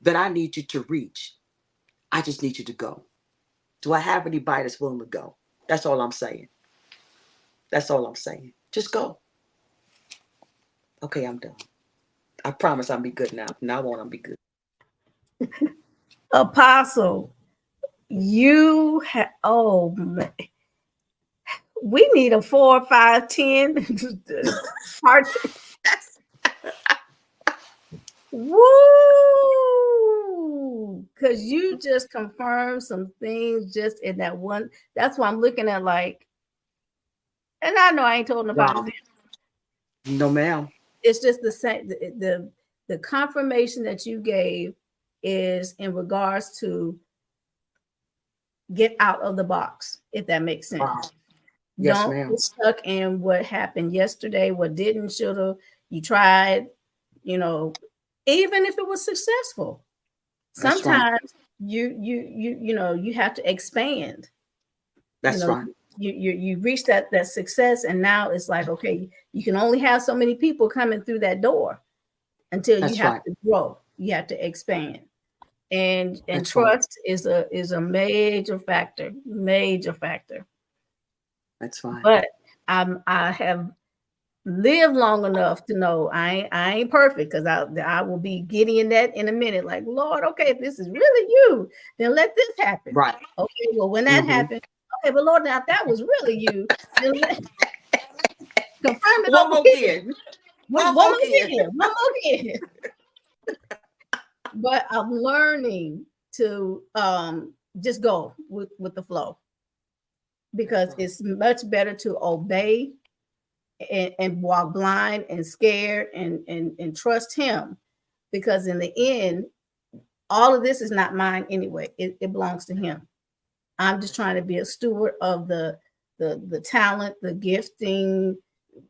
that I need you to reach. I just need you to go. Do I have anybody that's willing to go? That's all I'm saying. That's all I'm saying. Just go. Okay, I'm done. I promise I'll be good now. From now on, I'll be good. Apostle, you have, oh, man. We need a 4, 5, 10 part. Woo! Because you just confirmed some things just in that one. That's why I'm looking at like, and I know I ain't told nobody this. No, ma'am. It's just the same. The confirmation that you gave is in regards to get out of the box, if that makes sense. Wow. Yes, Don't get stuck in what happened yesterday, what didn't, should have. You tried, even if it was successful. Sometimes you have to expand. That's right. You reach that success, and now it's like, okay, you can only have so many people coming through that door until you have to grow. You have to expand. And trust is a major factor. That's right. But I have lived long enough to know I ain't perfect, because I will be getting in that in a minute. Like, Lord, okay, if this is really you, then let this happen. Right. Okay, well, when that happened, okay, but Lord, now if that was really you, then confirm it one more again. One more again. But I'm learning to just go with the flow, because it's much better to obey and walk blind and scared and trust him, because in the end, all of this is not mine anyway. It belongs to him. I'm just trying to be a steward of the talent, the gifting,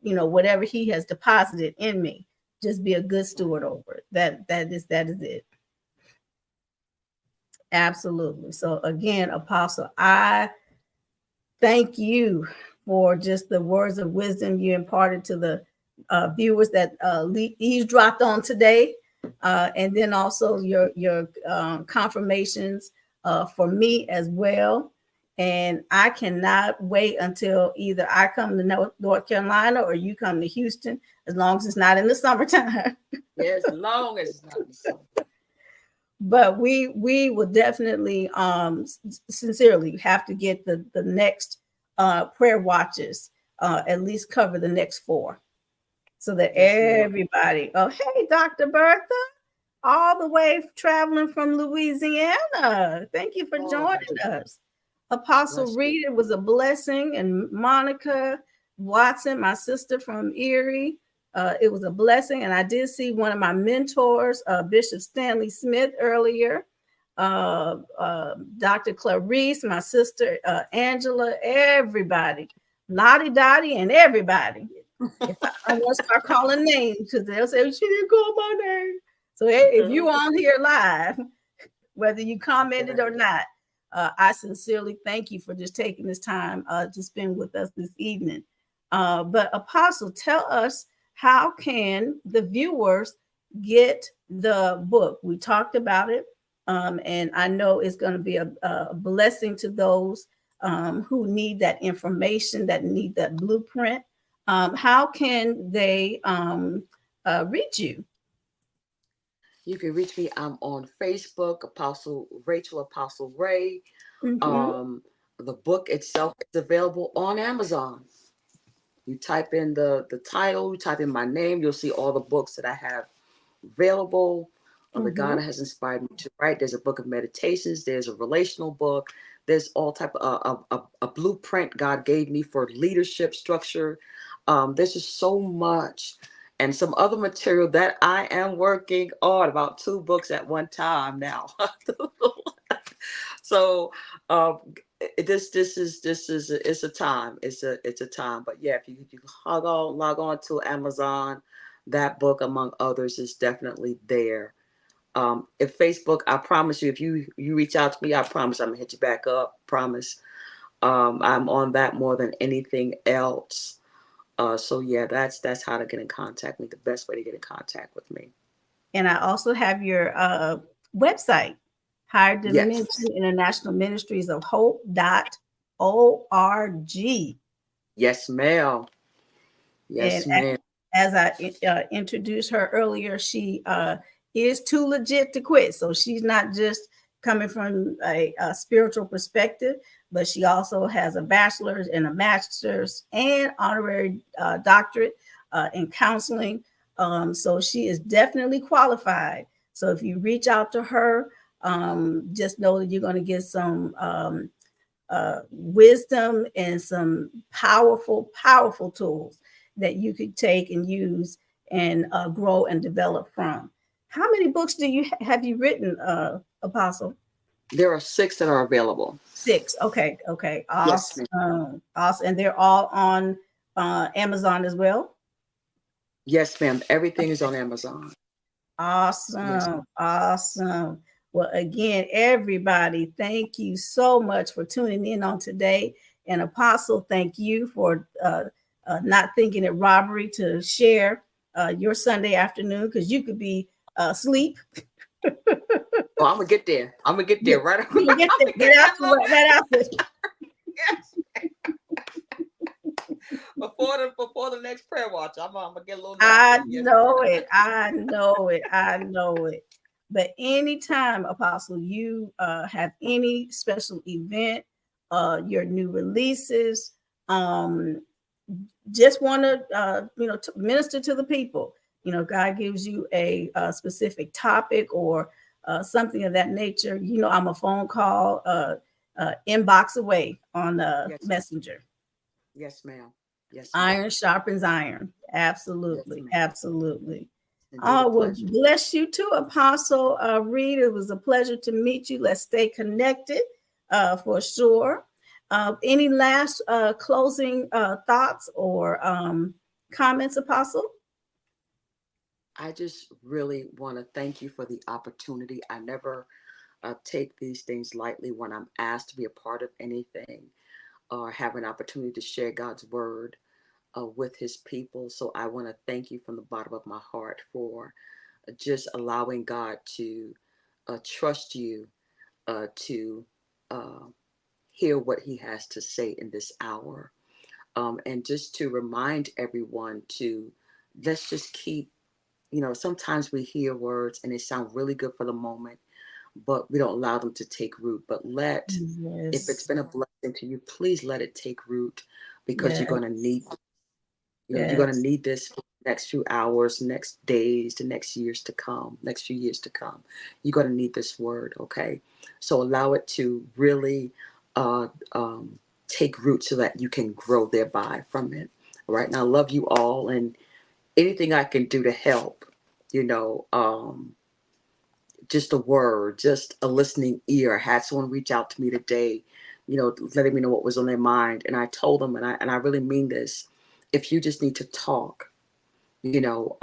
whatever he has deposited in me. Just be a good steward over it. That is it. Absolutely. So again, Apostle, I thank you for just the words of wisdom you imparted to the viewers that eavesdropped on today, and then also your confirmations for me as well. And I cannot wait until either I come to North Carolina or you come to Houston, as long as it's not in the summertime. Yeah, as long as it's not in the summer. But we will definitely sincerely have to get the next prayer watches, at least cover the next 4, so that everybody. Oh, hey, Dr. Bertha, all the way traveling from Louisiana. Thank you for joining us. Apostle Reed, it was a blessing. And Monica Watson, my sister from Erie, it was a blessing. And I did see one of my mentors, Bishop Stanley Smith, earlier. Dr. Clarice, my sister Angela, everybody, Lottie Dottie, and everybody. If I want to start calling names, because they'll say, she didn't call my name. So if you on here live, whether you commented or not, I sincerely thank you for just taking this time to spend with us this evening. But Apostle, tell us, how can the viewers get the book? We talked about it, and I know it's going to be a blessing to those who need that information, that need that blueprint. How can they reach you? You can reach me. I'm on Facebook, Apostle Rachel, Apostle Ray. The book itself is available on Amazon. You type in the title, you type in my name, you'll see all the books that I have available. That God has inspired me to write. There's a book of meditations. There's a relational book. There's all type of a blueprint God gave me for leadership structure. There's just so much. And some other material that I am working on, about 2 books at one time now. So this is it's a time. It's a time. But yeah, if you log on to Amazon, that book among others is definitely there. If Facebook, I promise you, if you reach out to me, I promise I'm gonna hit you back up. Promise. I'm on that more than anything else. So yeah, that's how to get in contact with me. The best way to get in contact with me. And I also have your website, Higher Dimension International Ministries of Hope.org. Yes, ma'am. Yes, ma'am. As I introduced her earlier, she is too legit to quit. So she's not just coming from a spiritual perspective, but she also has a bachelor's and a master's and honorary doctorate in counseling. So she is definitely qualified. So if you reach out to her, just know that you're going to get some wisdom and some powerful tools that you could take and use and grow and develop from. How many books have you written, Apostle? There are 6 that are available. 6. Okay. Awesome. Yes, awesome. And they're all on Amazon as well? Yes, ma'am. Everything is on Amazon. Awesome. Yes. Awesome. Well, again, everybody, thank you so much for tuning in on today. And Apostle, thank you for not thinking it robbery to share your Sunday afternoon, because you could be asleep. Well, I'm gonna get there. Right. I'm gonna get there. Get after. Yes. Before the next prayer watch, I'm gonna get a little. I know it. But anytime, Apostle, you have any special event, your new releases, just want to to minister to the people. God gives you a specific topic or something of that nature. I'm a phone call inbox away on Messenger. Yes, ma'am. Yes, ma'am. Iron sharpens iron. Absolutely. Yes, absolutely. Well, bless you too, Apostle Reed. It was a pleasure to meet you. Let's stay connected for sure. Any last closing thoughts or comments, Apostle? I just really want to thank you for the opportunity. I never take these things lightly when I'm asked to be a part of anything. have an opportunity to share God's word with his people. So I want to thank you from the bottom of my heart for just allowing God to trust you to hear what he has to say in this hour. And just to remind everyone to, let's just keep, sometimes we hear words and they sound really good for the moment, but we don't allow them to take root. But if it's been a blessing to you, please let it take root, because you're going to need, you're going to need this for the next few hours, next days, the next years to come, next few years to come. You're going to need this word, okay? So allow it to really take root so that you can grow thereby from it. All right. And I love you all, and anything I can do to help, just a word, just a listening ear. I had someone reach out to me today, letting me know what was on their mind. And I told them, and I really mean this, if you just need to talk, you're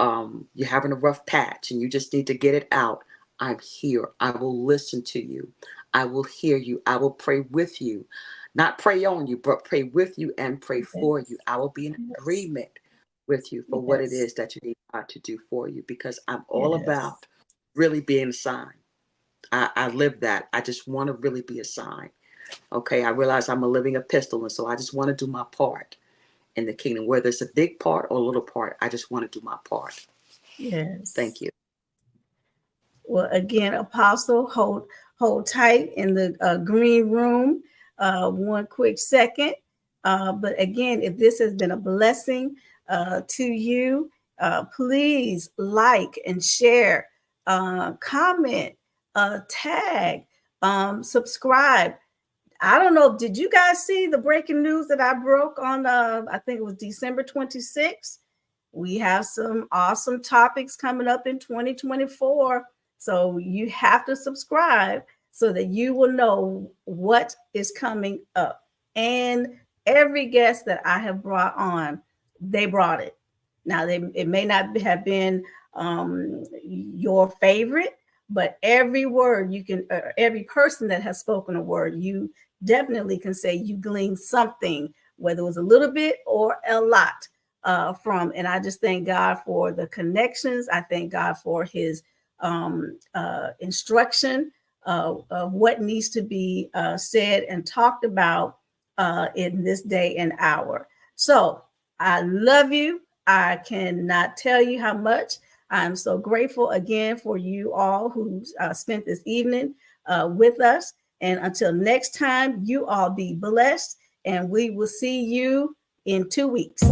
having a rough patch and you just need to get it out, I'm here. I will listen to you. I will hear you. I will pray with you. Not pray on you, but pray with you and pray for you. I will be in agreement with you for what it is that you need God to do for you, because I'm all about really being a sign. I live that. I just want to really be a sign. Okay, I realize I'm a living epistle, and so I just want to do my part in the kingdom, whether it's a big part or a little part. I just want to do my part. Yes. Thank you. Well, again, Apostle, hold tight in the green room. One quick second. But again, if this has been a blessing to you, please like and share, comment, tag, subscribe. I don't know. Did you guys see the breaking news that I broke on, I think it was December 26th? We have some awesome topics coming up in 2024. So you have to subscribe so that you will know what is coming up. And every guest that I have brought on, they brought it. Now, it may not have been your favorite, but every word you can, every person that has spoken a word, you definitely can say you gleaned something, whether it was a little bit or a lot from. And I just thank God for the connections. I thank God for his instruction of what needs to be said and talked about in this day and hour. So I love you. I cannot tell you how much. I'm so grateful again for you all who spent this evening with us. And until next time, you all be blessed, and we will see you in 2 weeks.